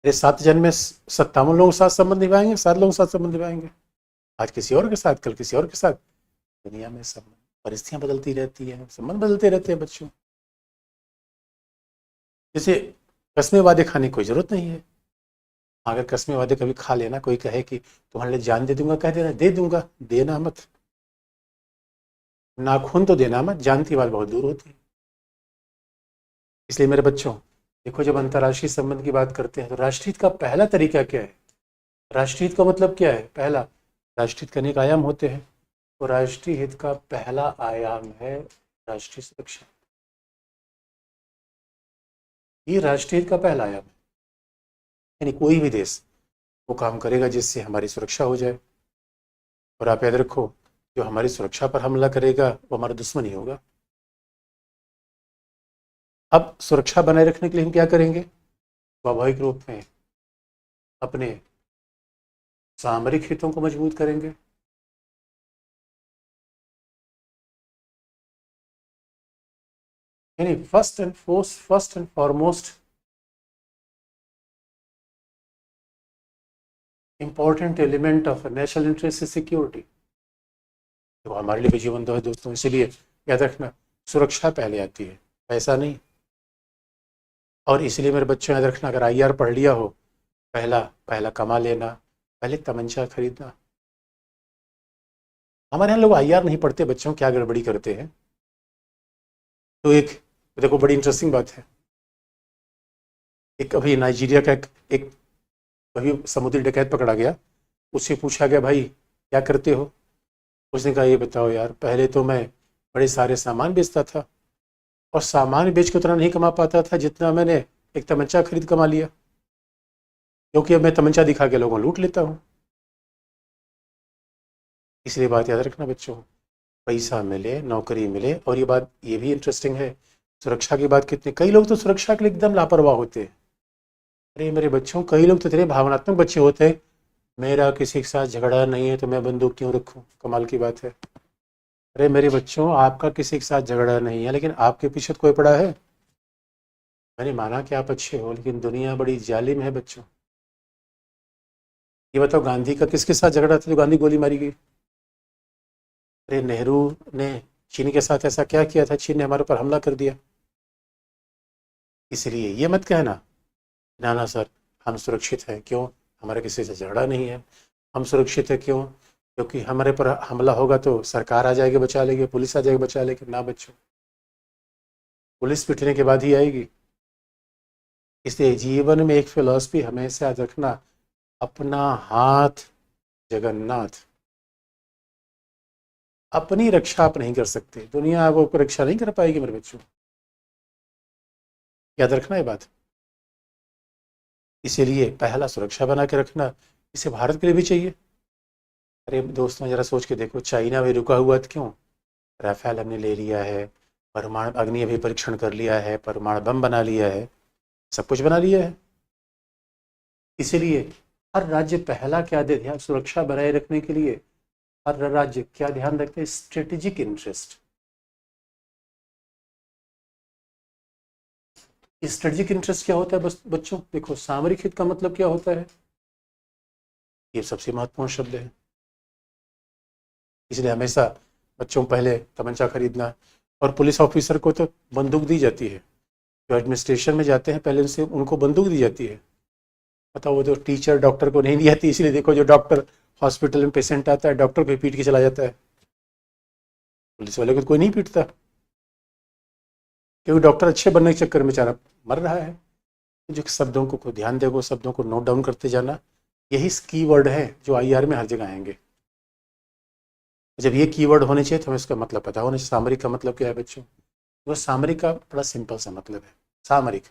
Speaker 1: अरे 7 जन्म में 57 लोगों के साथ संबंध निभाएंगे, 7 लोगों के साथ संबंध निभाएंगे, आज किसी और के साथ, कल किसी और के साथ। दुनिया में संबंध, परिस्थितियां बदलती रहती हैं, संबंध बदलते रहते हैं बच्चों। जैसे कस्मे वादे खाने की कोई जरूरत नहीं है। अगर कस्मे वादे कभी खा लेना, कोई कहे कि तुम्हारे लिए जान दे दूंगा, कह देना दे दूंगा, देना मत। नाखून तो देना मत, जान की बात बहुत दूर होती है। इसलिए मेरे बच्चों देखो, जब अंतर्राष्ट्रीय संबंध की बात करते हैं तो राष्ट्रीय का पहला तरीका क्या है? राष्ट्रीय हित का मतलब क्या है? पहला, राष्ट्रीय हित के अनेक आयाम होते हैं, तो राष्ट्रीय हित का पहला आयाम है राष्ट्रीय सुरक्षा। ये राष्ट्रीय हित का पहला आयाम है, यानी कोई भी देश वो काम करेगा जिससे हमारी सुरक्षा हो जाए। और आप याद रखो, जो हमारी सुरक्षा पर हमला करेगा वो हमारा दुश्मन ही होगा। अब सुरक्षा बनाए रखने के लिए हम क्या करेंगे? स्वाभाविक रूप में अपने सामरिक हितों को मजबूत करेंगे। यानी first and foremost important element of national interest is security. तो हमारे लिए भी जीवन दो है दोस्तों, इसीलिए याद रखना, सुरक्षा पहले आती है, पैसा नहीं। और इसलिए मेरे बच्चों याद रखना, अगर आईआर पढ़ लिया हो, पहला पहला कमा लेना, पहले तमंचा खरीदना। हमारे यहाँ लोग आईआर नहीं पढ़ते, बच्चों क्या गड़बड़ी करते हैं। तो एक देखो, बड़ी इंटरेस्टिंग बात है, एक अभी नाइजीरिया का एक अभी समुद्री डकैत पकड़ा गया, उससे पूछा गया भाई क्या करते हो? उसने कहा ये बताओ यार, पहले तो मैं बड़े सारे सामान बेचता था और सामान बेच के उतना नहीं कमा पाता था जितना मैंने एक तमंचा खरीद कमा लिया, क्योंकि अब मैं तमंचा दिखा के लोगों को लूट लेता हूँ। इसलिए बात याद रखना बच्चों, पैसा मिले, नौकरी मिले। और ये बात ये भी इंटरेस्टिंग है, सुरक्षा की बात कितने, कई लोग तो सुरक्षा के लिए एकदम लापरवाह होते हैं। अरे मेरे बच्चों, कई लोग तो इतने भावनात्मक बच्चे होते हैं, मेरा किसी के साथ झगड़ा नहीं है तो मैं बंदूक क्यों रखूं? कमाल की बात है। अरे मेरे बच्चों, आपका किसी के साथ झगड़ा नहीं है, लेकिन आपके पीछे तो कोई पड़ा है। मैंने माना कि आप अच्छे हो, लेकिन दुनिया बड़ी जालिम है बच्चों। ये बताओ, गांधी का किसके साथ झगड़ा था जो गांधी गोली मारी गई? अरे नेहरू ने चीन के साथ ऐसा क्या किया था? चीन ने हमारे ऊपर हमला कर दिया। इसलिए ये मत कहना ना ना सर हम सुरक्षित हैं, क्यों? हमारा किसी से झगड़ा नहीं है। हम सुरक्षित है क्यों? क्योंकि हमारे पर हमला होगा तो सरकार आ जाएगी बचा लेगी, पुलिस आ जाएगी बचा लेगी। ना बच्चों, पुलिस पिटने के बाद ही आएगी। इसलिए जीवन में एक फिलॉसफी हमेशा याद रखना, अपना हाथ जगन्नाथ। अपनी रक्षा आप नहीं कर सकते, दुनिया वो रक्षा नहीं कर पाएगी मेरे बच्चों, याद रखना ये बात। इसीलिए पहला सुरक्षा बना के रखना, इसे भारत के लिए भी चाहिए। अरे दोस्तों जरा सोच के देखो, चाइना भी रुका हुआ था क्यों? राफेल हमने ले लिया है, परमाणु अग्नि अभी परीक्षण कर लिया है, परमाणु बम बना लिया है, सब कुछ बना लिया है। इसीलिए हर राज्य पहला क्या दे ध्यान, सुरक्षा बनाए रखने के लिए हर राज्य क्या ध्यान रखते हैं? Strategic interest. स्ट्रेटेजिक इंटरेस्ट क्या होता है? बस बच्चों देखो, सामरिक हित का मतलब क्या होता है? ये सबसे महत्वपूर्ण शब्द है। इसलिए हमेशा बच्चों पहले तमंचा खरीदना, और पुलिस ऑफिसर को तो बंदूक दी जाती है, जो एडमिनिस्ट्रेशन में जाते हैं पहले उनसे उनको बंदूक दी जाती है। बताओ, वो तो टीचर डॉक्टर को नहीं दी जाती। इसलिए देखो, जो डॉक्टर हॉस्पिटल में पेशेंट आता है, डॉक्टर को पीट के चला जाता है, पुलिस वाले को कोई नहीं पीटता, क्योंकि डॉक्टर अच्छे बनने के चक्कर में बेचारा मर रहा है। जो शब्दों को ध्यान देगो, शब्दों को नोट डाउन करते जाना, यही कीवर्ड है जो आईआर में हर जगह आएंगे। जब ये कीवर्ड होने चाहिए तो हमें इसका मतलब पता होना चाहिए। सामरिक का मतलब क्या है बच्चों? वो सामरिक का बड़ा सिंपल सा मतलब है, सामरिक।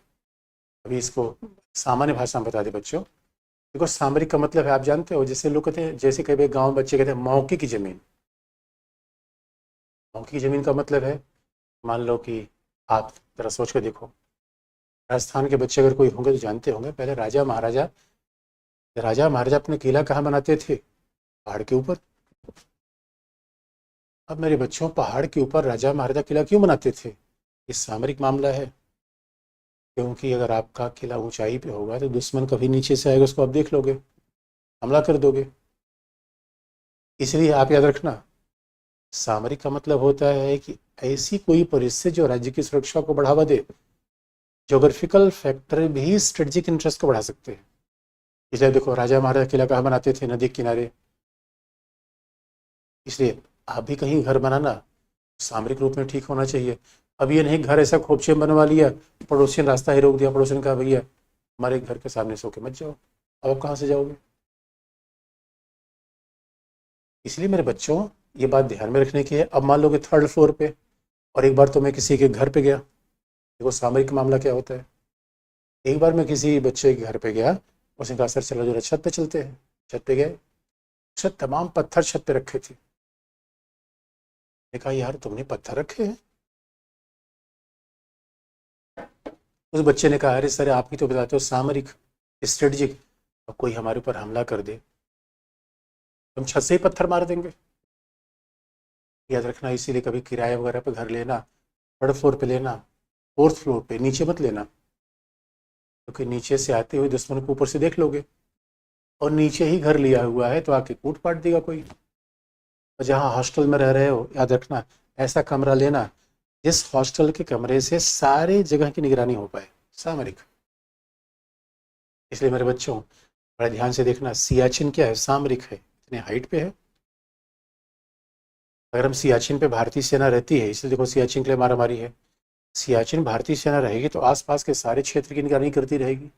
Speaker 1: अभी इसको सामान्य भाषा में बता दे बच्चों। देखो, सामरिक का मतलब है, आप जानते हो, जैसे लोग कहते हैं, जैसे कई गाँव बच्चे कहते हैं मौके की ज़मीन। मौके की ज़मीन का मतलब है, मान लो कि आप जरा सोच कर देखो, राजस्थान के बच्चे अगर कोई होंगे तो जानते होंगे, पहले राजा महाराजा अपने किला कहाँ बनाते थे? पहाड़ के ऊपर। अब मेरे बच्चों, पहाड़ के ऊपर राजा महाराजा किला क्यों बनाते थे? ये सामरिक मामला है, क्योंकि अगर आपका किला ऊंचाई पे होगा तो दुश्मन कभी नीचे से आएगा, उसको आप देख लोगे, हमला कर दोगे। इसलिए आप याद रखना, सामरिक का मतलब होता है कि ऐसी कोई परिस्थिति जो राज्य की सुरक्षा को बढ़ावा दे। ज्योग्राफिकल फैक्टर भी स्ट्रेटेजिक इंटरेस्ट को बढ़ा सकते हैं। इसलिए देखो, राजा महाराजा किला कहाँ बनाते थे? नदी के किनारे। इसलिए आप भी कहीं घर बनाना सामरिक रूप में ठीक होना चाहिए। अब ये नहीं घर ऐसा खोपचे में बनवा लिया, पड़ोसी ने रास्ता ही रोक दिया, पड़ोसी ने कहा भैया हमारे घर के सामने सो के मत जाओ, अब आप कहाँ से जाओगे? इसलिए मेरे बच्चों, ये बात ध्यान में रखने की है। अब मान लो कि थर्ड फ्लोर पे, और एक बार तो मैं किसी के घर पे गया, देखो सामरिक मामला क्या होता है। एक बार मैं किसी बच्चे के घर पे गया, उसने कहा सर चलो जरा छत पे चलते हैं। छत पे गए, छत तमाम पत्थर छत पे रखे थे। मैंने कहा यार तुमने पत्थर रखे हैं। उस बच्चे ने कहा अरे सर आप ही तो बताते हो सामरिक, स्ट्रेटजिक, अब कोई हमारे ऊपर हमला कर दे, हम छत से ही पत्थर मार देंगे। याद रखना, इसीलिए कभी किराए वगैरह पे घर लेना, थर्ड फ्लोर पे लेना, फोर्थ फ्लोर पे, नीचे मत लेना, क्योंकि नीचे से आते हुए दुश्मन को ऊपर से देख लोगे, और नीचे ही घर लिया हुआ है तो आके कूट पाट देगा कोई। और जहाँ हॉस्टल में रह रहे हो, याद रखना ऐसा कमरा लेना जिस हॉस्टल के कमरे से सारे जगह की निगरानी हो पाए, सामरिक। इसलिए मेरे बच्चों बड़े ध्यान से देखना, सियाचिन क्या है, सामरिक है, इतने हाइट पे है। अगर हम सियाचिन पे भारतीय सेना रहती है, इसलिए देखो सियाचिन के लिए मारा मारी है, सियाचिन भारतीय सेना रहेगी तो आसपास के सारे क्षेत्र की निगरानी करती रहेगी।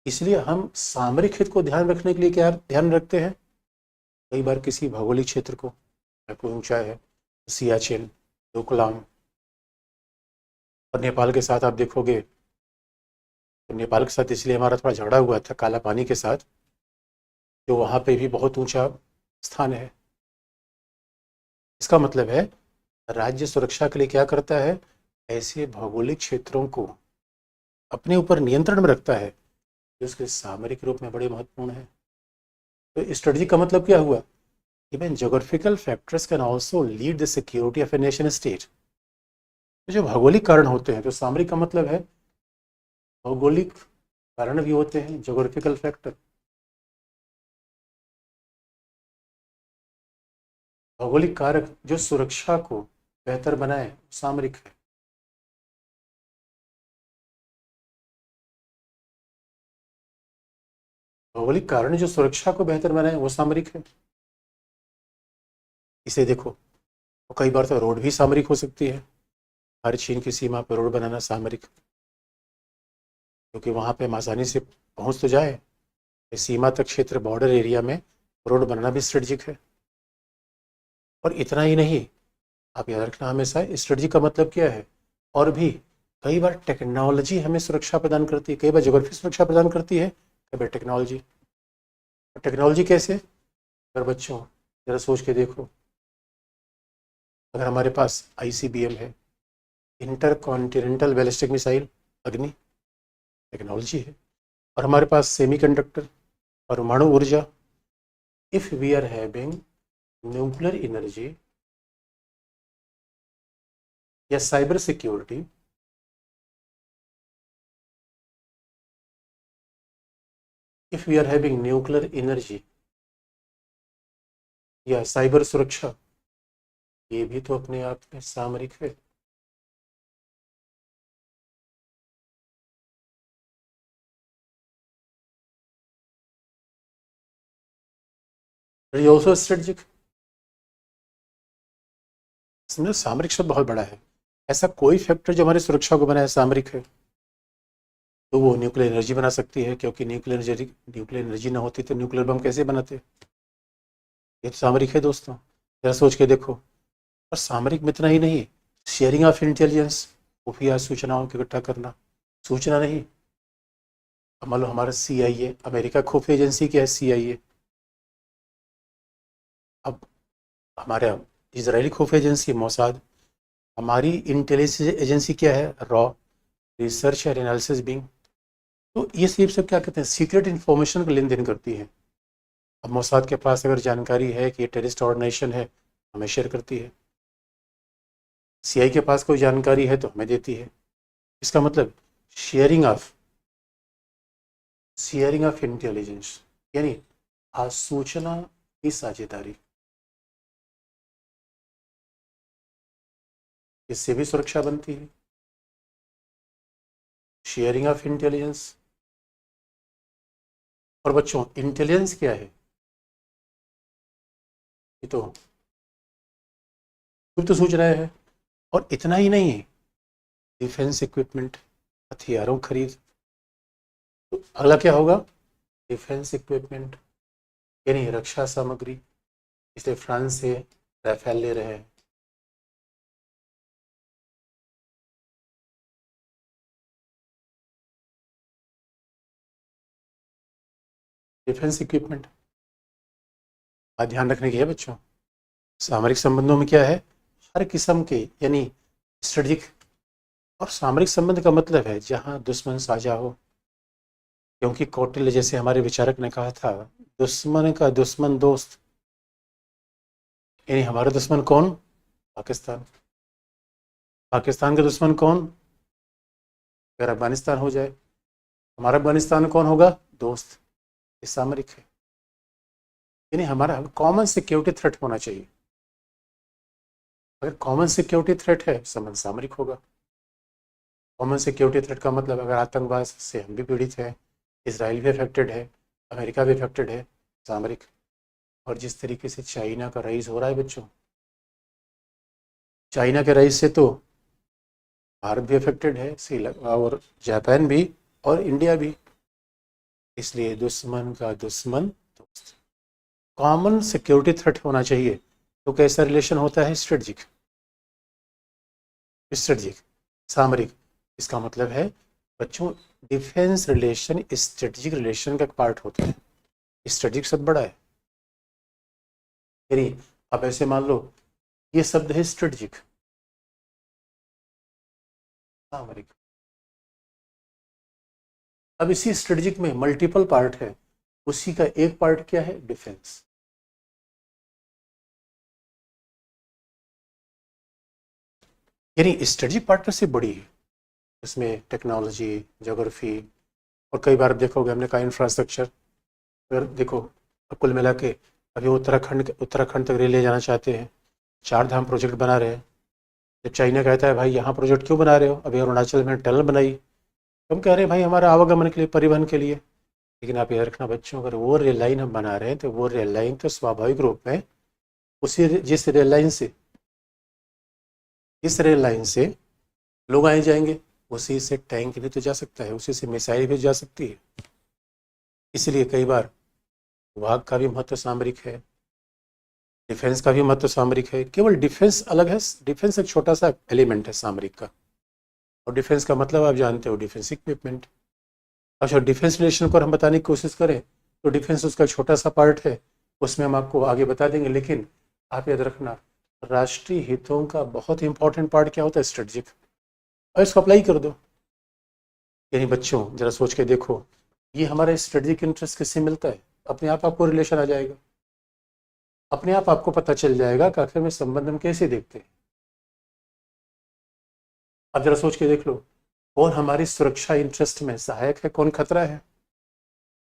Speaker 1: इसलिए हम सामरिक हित को ध्यान रखने के लिए क्या ध्यान रखते हैं, कई बार किसी भौगोलिक क्षेत्र को, कोई ऊंचाई है, सियाचिन, डोकलाम, और नेपाल के साथ आप देखोगे तो नेपाल के साथ इसलिए हमारा थोड़ा झगड़ा हुआ था काला पानी के साथ, जो वहाँ पे भी बहुत ऊंचा स्थान है। इसका मतलब है राज्य सुरक्षा के लिए क्या करता है, ऐसे भौगोलिक क्षेत्रों को अपने ऊपर नियंत्रण में रखता है जो उसके सामरिक रूप में बड़े महत्वपूर्ण है। तो स्ट्रेटजी का मतलब क्या हुआ, even geographical factors can also lead the security of a nation state. तो जो भौगोलिक कारण होते हैं, तो सामरिक का मतलब है भौगोलिक कारण भी होते हैं, जोग्राफिकल फैक्टर, भौगोलिक कारक जो सुरक्षा को बेहतर बनाए, सामरिक है। भौगोलिक कारण जो सुरक्षा को बेहतर बनाए वो सामरिक है। इसे देखो, तो कई बार तो रोड भी सामरिक हो सकती है। हर चीन की सीमा पर रोड बनाना सामरिक, क्योंकि वहां पे हम आसानी से पहुंच तो जाए, सीमा तक क्षेत्र, बॉर्डर एरिया में रोड बनाना भी स्ट्रेटजिक है। और इतना ही नहीं, आप याद रखना हमेशा स्ट्रेटजी का मतलब क्या है, और भी कई बार टेक्नोलॉजी हमें सुरक्षा प्रदान करती है, कई बार ज्योग्राफी सुरक्षा प्रदान करती है, कई बार टेक्नोलॉजी। टेक्नोलॉजी कैसे, अगर बच्चों जरा सोच के देखो, अगर हमारे पास ICBM है, inter continental ballistic missile, Agni, technology है। और हमारे पास सेमीकंडक्टर, परमाणु ऊर्जा, if we are having nuclear energy या cyber security, if we are having nuclear energy या साइबर सुरक्षा, ये भी तो अपने आप में सामरिक है। Also strategic. समझो सामरिक शब्द बहुत बड़ा है, ऐसा कोई फैक्टर जो हमारी सुरक्षा को बनाए सामरिक है। तो वो न्यूक्लियर एनर्जी बना सकती है, क्योंकि न्यूक्लियर एनर्जी ना होती तो न्यूक्लियर बम कैसे बनाते, ये तो सामरिक है दोस्तों, जरा सोच के देखो। और सामरिक में इतना ही नहीं, शेयरिंग ऑफ इंटेलिजेंस, खुफिया सूचनाओं को इकट्ठा करना, सूचना नहीं। अब मान लो हमारा CIA, अमेरिका खुफिया एजेंसी क्या है, CIA। अब हमारे इजरायली खुफिया एजेंसी मोसाद, हमारी इंटेलिजेंस एजेंसी क्या है, raw, research and analysis wing. तो ये सब क्या कहते हैं, सीक्रेट इन्फॉर्मेशन का लेन देन करती है। अब मोसाद के पास अगर जानकारी है कि ये टेररिस्ट ऑर्गेनाइजेशन है, हमें शेयर करती है। CI के पास कोई जानकारी है तो हमें देती है। इसका मतलब sharing of sharing of intelligence, यानी सूचना की साझेदारी, इससे भी सुरक्षा बनती है। Sharing of intelligence. और बच्चों इंटेलिजेंस क्या है, ये तो गुप्त सूचनाएं है। और इतना ही नहीं, डिफेंस इक्विपमेंट, हथियारों खरीद। तो अगला क्या होगा, डिफेंस इक्विपमेंट, यानी रक्षा सामग्री, इसलिए फ्रांस से राफेल ले रहे हैं। डिफेंस इक्विपमेंट बात ध्यान रखने की है बच्चों। सामरिक संबंधों में क्या है, हर किस्म के यानी स्ट्रेटेजिक, और सामरिक संबंध का मतलब है जहां दुश्मन साझा हो, क्योंकि कौटिल्य जैसे हमारे विचारक ने कहा था, दुश्मन का दुश्मन दोस्त। यानी हमारा दुश्मन कौन, पाकिस्तान। पाकिस्तान का दुश्मन कौन, अगर अफगानिस्तान हो जाए, हमारा अफगानिस्तान कौन होगा, दोस्त। ये सामरिक है, यानी हमारा कॉमन सिक्योरिटी थ्रेट होना चाहिए। अगर कॉमन सिक्योरिटी थ्रेट है, संबंध सामरिक होगा। कॉमन सिक्योरिटी थ्रेट का मतलब अगर आतंकवाद से हम भी पीड़ित हैं, इसराइल भी अफेक्टेड है, अमेरिका भी अफेक्टेड है, सामरिक। और जिस तरीके से चाइना का रईस हो रहा है बच्चों, चाइना के रईस से तो भारत भी अफेक्टेड है, श्रीलंका और जापान भी, और इंडिया भी। इसलिए दुश्मन का दुश्मन दोस्त, कॉमन सिक्योरिटी थ्रेट होना चाहिए। तो कैसा रिलेशन होता है, स्ट्रेटजिक। स्ट्रेटजिक सामरिक, इसका मतलब है बच्चों डिफेंस रिलेशन स्ट्रेटजिक रिलेशन का एक पार्ट होता है। स्ट्रेटजिक शब्द बड़ा है, यानी अब ऐसे मान लो ये शब्द है स्ट्रेटजिक, सामरिक। अब इसी स्ट्रेटजिक में मल्टीपल पार्ट है, उसी का एक पार्ट क्या है, डिफेंस। यानी स्ट्रेटजिक पार्टनरशिप बड़ी है, इसमें टेक्नोलॉजी, ज्योग्राफी, और कई बार देखोगे हमने कहा इंफ्रास्ट्रक्चर। अगर देखो अब कुल मिला के अभी उत्तराखंड तक रेल ले जाना चाहते हैं, 4 धाम प्रोजेक्ट बना रहे हैं। जब चाइना कहता है भाई यहाँ प्रोजेक्ट क्यों बना रहे हो, अभी अरुणाचल में टनल बनाई, तो हम कह रहे हैं भाई हमारा आवागमन के लिए, परिवहन के लिए। लेकिन आप याद रखना बच्चों, अगर वो रेल लाइन हम बना रहे हैं तो वो रेल लाइन तो स्वाभाविक रूप में उसी जिस रेल लाइन से, इस रेल लाइन से लोग आए जाएंगे, उसी से टैंक भी तो जा सकता है, उसी से मिसाइल भी जा सकती है। इसलिए कई बार वाघ का भी महत्व सामरिक है, डिफेंस का भी महत्व सामरिक है। केवल डिफेंस अलग है, डिफेंस एक छोटा सा एलिमेंट है सामरिक का। और डिफेंस का मतलब आप जानते हो, डिफेंस इक्विपमेंट। अच्छा, डिफेंस रिलेशन को हम बताने की कोशिश करें तो डिफेंस उसका छोटा सा पार्ट है, उसमें हम आपको आगे बता देंगे। लेकिन आप याद रखना, राष्ट्रीय हितों का बहुत इंपॉर्टेंट पार्ट क्या होता है, स्ट्रेटजिक। और इसको अप्लाई कर दो। यानी बच्चों जरा सोच के देखो, ये हमारा स्ट्रेटजिक इंटरेस्ट किससे मिलता है, अपने आप आपको रिलेशन आ जाएगा, अपने आप आपको पता चल जाएगा कि आखिर में संबंध हम कैसे देखते हैं। अब जरा सोच के देख लो, कौन हमारी सुरक्षा इंटरेस्ट में सहायक है, कौन खतरा है।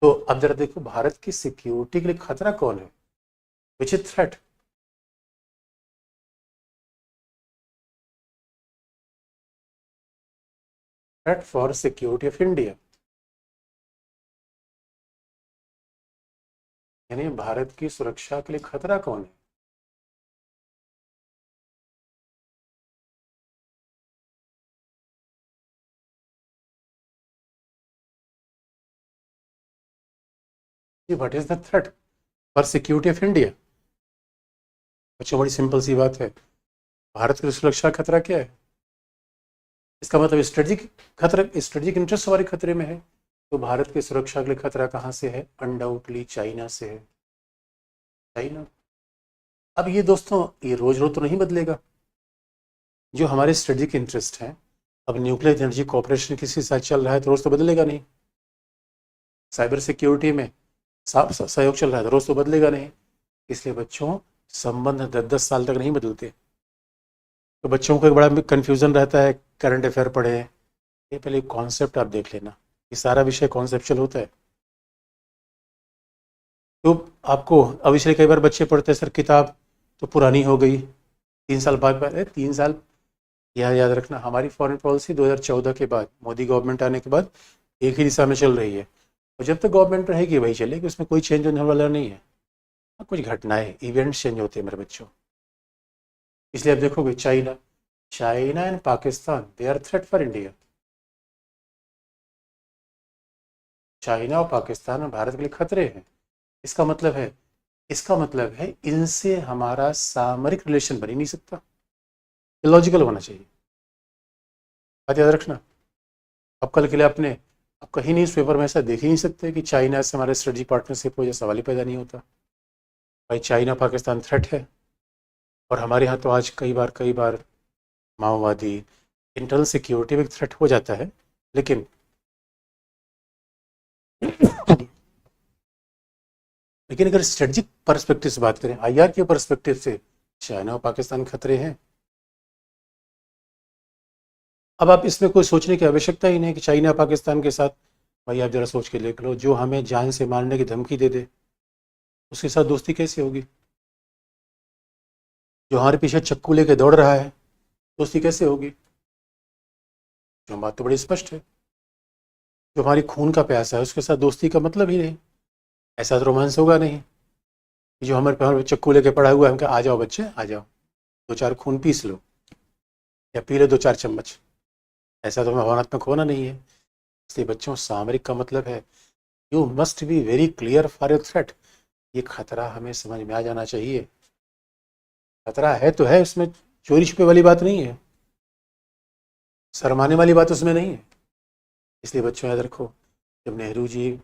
Speaker 1: तो अब जरा देखो, भारत की सिक्योरिटी के लिए खतरा कौन है, which is threat. Threat for security of India, यानी भारत की सुरक्षा के लिए खतरा कौन है। What is the threat for security of India. बच्चों बड़ी सिंपल सी बात है, भारत की सुरक्षा खतरा क्या है, इसका मतलब स्ट्रेटजिक खतरा, स्ट्रेटजिक इंटरेस्ट हमारे खतरे में है। तो भारत की सुरक्षा के लिए खतरा कहाँ से है, अनडाउटली चाइना से है, चाइना। अब ये दोस्तों ये रोज रोज तो नहीं बदलेगा, जो हमारे स्ट्रेटजिक इंटरेस्ट हैं। अब न्यूक्लियर एनर्जी कॉपरेशन किसी के साथ चल रहा है तो रोज तो बदलेगा नहीं, साइबर सिक्योरिटी में सहयोग चल रहा है तो रोज तो बदलेगा नहीं। इसलिए बच्चों संबंध 10-10 साल तक नहीं बदलते। तो बच्चों को एक बड़ा कन्फ्यूजन रहता है, करंट अफेयर पढ़े, ये पहले कॉन्सेप्ट आप देख लेना, ये सारा विषय कॉन्सेप्चुअल होता है। तो आपको अब इसलिए कई बार बच्चे पढ़ते हैं सर किताब तो पुरानी हो गई, 3 साल बाद, 3 साल। यह याद रखना, हमारी फॉरेन पॉलिसी 2014 के बाद, मोदी गवर्नमेंट आने के बाद एक ही दिशा में चल रही है, और जब तक गवर्नमेंट रहेगी वही चलेगी, उसमें कोई चेंज होने वाला नहीं है। कुछ घटनाएं, इवेंट्स चेंज होते हैं मेरे बच्चों। इसलिए आप देखोगे China, China and Pakistan they are threat for India. China और पाकिस्तान और भारत के लिए खतरे हैं। इसका मतलब है इसका मतलब है इनसे हमारा सामरिक रिलेशन बन ही नहीं सकता, लॉजिकल होना चाहिए। बात याद रखना। अब कल के लिए आपने, आप कहीं न्यूज़ पेपर में ऐसा देख ही नहीं सकते कि चाइना से हमारे स्ट्रेटजिक पार्टनरशिप हो, या सवाल ही पैदा नहीं होता। भाई चाइना पाकिस्तान थ्रेट है, और हमारे यहाँ तो आज कई बार माओवादी, इंटरनल सिक्योरिटी में थ्रेट हो जाता है, लेकिन लेकिन अगर स्ट्रेटजिक पर्सपेक्टिव से बात करें, आईआर के पर्सपेक्टिव से, चाइना और पाकिस्तान खतरे हैं। अब आप इसमें कोई सोचने की आवश्यकता ही नहीं कि चाइना पाकिस्तान के साथ, भाई आप जरा सोच के देख लो, जो हमें जान से मारने की धमकी दे दे उसके साथ दोस्ती कैसे होगी? जो हमारे पीछे चक्कू लेके दौड़ रहा है, दोस्ती कैसे होगी? जो बात तो बड़ी स्पष्ट है। जो हमारी खून का प्यासा है उसके साथ दोस्ती का मतलब ही नहीं, ऐसा तो रोमांस होगा नहीं। जो हमारे पे चक्कू लेके पड़ा हुआ है, हम कहा आ जाओ बच्चे आ जाओ, दो चार खून पीस लो या पी लो दो चार चम्मच, ऐसा तो हमें भावनात्मक होना नहीं है। इसलिए बच्चों, सामरिक का मतलब है you must be very clear for your threat. ये खतरा हमें समझ में आ जाना चाहिए। खतरा है तो है, उसमें चोरी छुपे वाली बात नहीं है, शर्माने वाली बात उसमें नहीं है। इसलिए बच्चों याद रखो, जब नेहरू जी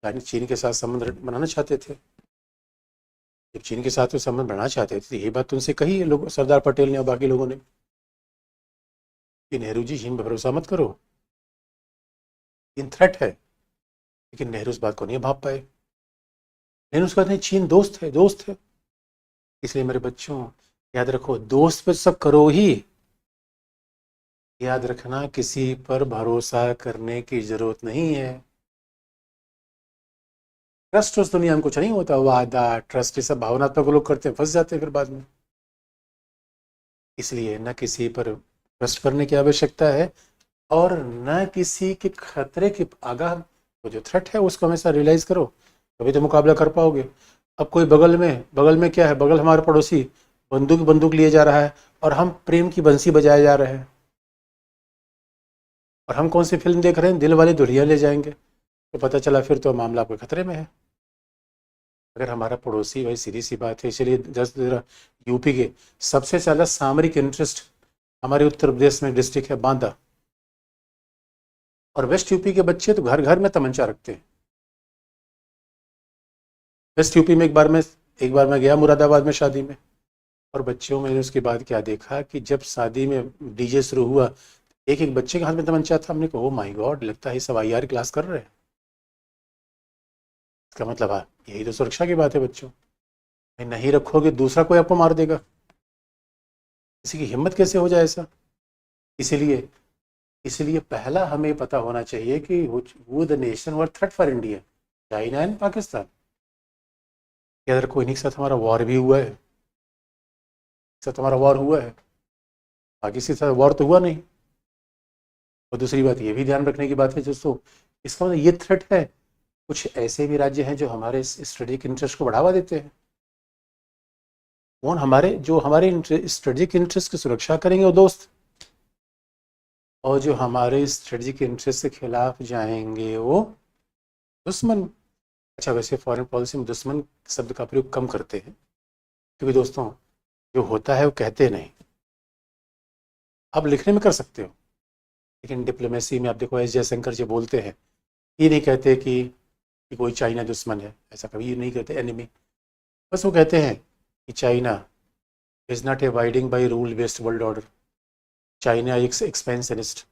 Speaker 1: चीन के साथ संबंध बनाना चाहते थे, जब चीन के साथ वो संबंध बनाना चाहते थे, तो यही बात उनसे कही है लोग, सरदार पटेल ने और बाकी लोगों ने, कि नेहरू जी, चीन पर भरोसा मत करो, चीन थ्रेट है। लेकिन नेहरू उस बात को नहीं भाप पाए। नेहरू उसका नहीं, चीन दोस्त है, दोस्त है। इसलिए मेरे बच्चों याद रखो, दोस्त पे सब करो ही, याद रखना किसी पर भरोसा करने की जरूरत नहीं है। ट्रस्ट उस दुनिया में कुछ नहीं होता, वादा ट्रस्ट ये सब भावनात्मक लोग करते हैं, फंस जाते हैं फिर बाद में। इसलिए न किसी पर ट्रस्ट करने की आवश्यकता है, और न किसी के खतरे के आगाह, वो जो थ्रेट है उसको हमेशा रियलाइज करो, तभी तो मुकाबला कर पाओगे। अब कोई बगल में क्या है, बगल हमारे पड़ोसी बंदूक लिए जा रहा है, और हम प्रेम की बंसी बजाए जा रहे हैं, और हम कौन सी फिल्म देख रहे हैं, दिल वाले दुल्हनिया ले जाएंगे, तो पता चला फिर तो मामला आपके खतरे में है। अगर हमारा पड़ोसी, भाई सीधी सी बात है, इसलिए यूपी के सबसे ज़्यादा सामरिक इंटरेस्ट हमारे उत्तर प्रदेश में डिस्ट्रिक्ट है बांदा, और वेस्ट यूपी के बच्चे तो घर घर में तमंचा रखते हैं। वेस्ट यूपी में एक बार मैं गया मुरादाबाद में शादी में, और बच्चों, मैंने उसके बाद क्या देखा कि जब शादी में डीजे शुरू हुआ, एक एक बच्चे के हाथ में तमंचा था। हमने कहा ओ माय गॉड, लगता है ये सब आईआर क्लास कर रहे हैं। इसका मतलब है यही तो सुरक्षा की बात है बच्चों। नहीं रखोगे दूसरा कोई आपको मार देगा, किसी की हिम्मत कैसे हो जाए ऐसा? इसीलिए इसलिए पहला हमें पता होना चाहिए कि वो the nation were threat for India, China and Pakistan. अगर कोई नहीं के साथ हमारा वॉर भी हुआ है, साथ हमारा वॉर हुआ है, बाकी के साथ वॉर तो हुआ नहीं। और दूसरी बात ये भी ध्यान रखने की बात है दोस्तों, इसका मतलब ये थ्रेट है, कुछ ऐसे भी राज्य हैं जो हमारे स्ट्रेटेजिक इंटरेस्ट को बढ़ावा देते हैं। कौन जो हमारे स्ट्रेटेजिक इंटरेस्ट की सुरक्षा करेंगे वो दोस्त, और जो हमारे स्ट्रेटेजिक इंटरेस्ट के खिलाफ जाएंगे वो दुश्मन। अच्छा, वैसे फॉरेन पॉलिसी में दुश्मन शब्द का प्रयोग कम करते हैं, क्योंकि दोस्तों जो होता है वो कहते नहीं, आप लिखने में कर सकते हो, लेकिन डिप्लोमेसी में आप देखो एस जयशंकर जी बोलते हैं, ये नहीं कहते कि कोई चाइना दुश्मन है, ऐसा कभी नहीं कहते एनिमी। बस वो कहते हैं कि China is not abiding by rule based world order, China एक एक्सपेंशनिस्ट।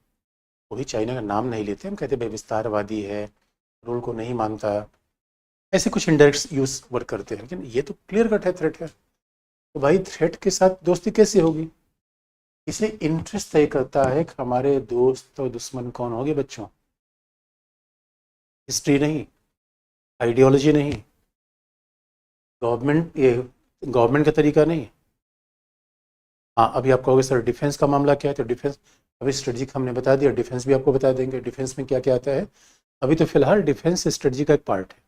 Speaker 1: वो भी चाइना का नाम नहीं लेते, हम कहते भाई विस्तारवादी है, रूल को नहीं मानता, ऐसे कुछ इंडायरेक्ट यूज वर्क करते हैं। लेकिन ये तो क्लियर कट है, थ्रेट है। तो भाई थ्रेट के साथ दोस्ती कैसे होगी? इसे इंटरेस्ट तय करता है कि हमारे दोस्त और दुश्मन कौन होंगे बच्चों, हिस्ट्री नहीं, आइडियोलॉजी नहीं, गवर्नमेंट का तरीका नहीं। हाँ, अभी आप कहोगे सर डिफेंस का मामला क्या है, तो डिफेंस अभी स्ट्रेटजी हमने बता दिया, डिफेंस भी आपको बता देंगे डिफेंस में क्या क्या आता है। अभी तो फिलहाल डिफेंस स्ट्रेटजी का एक पार्ट है।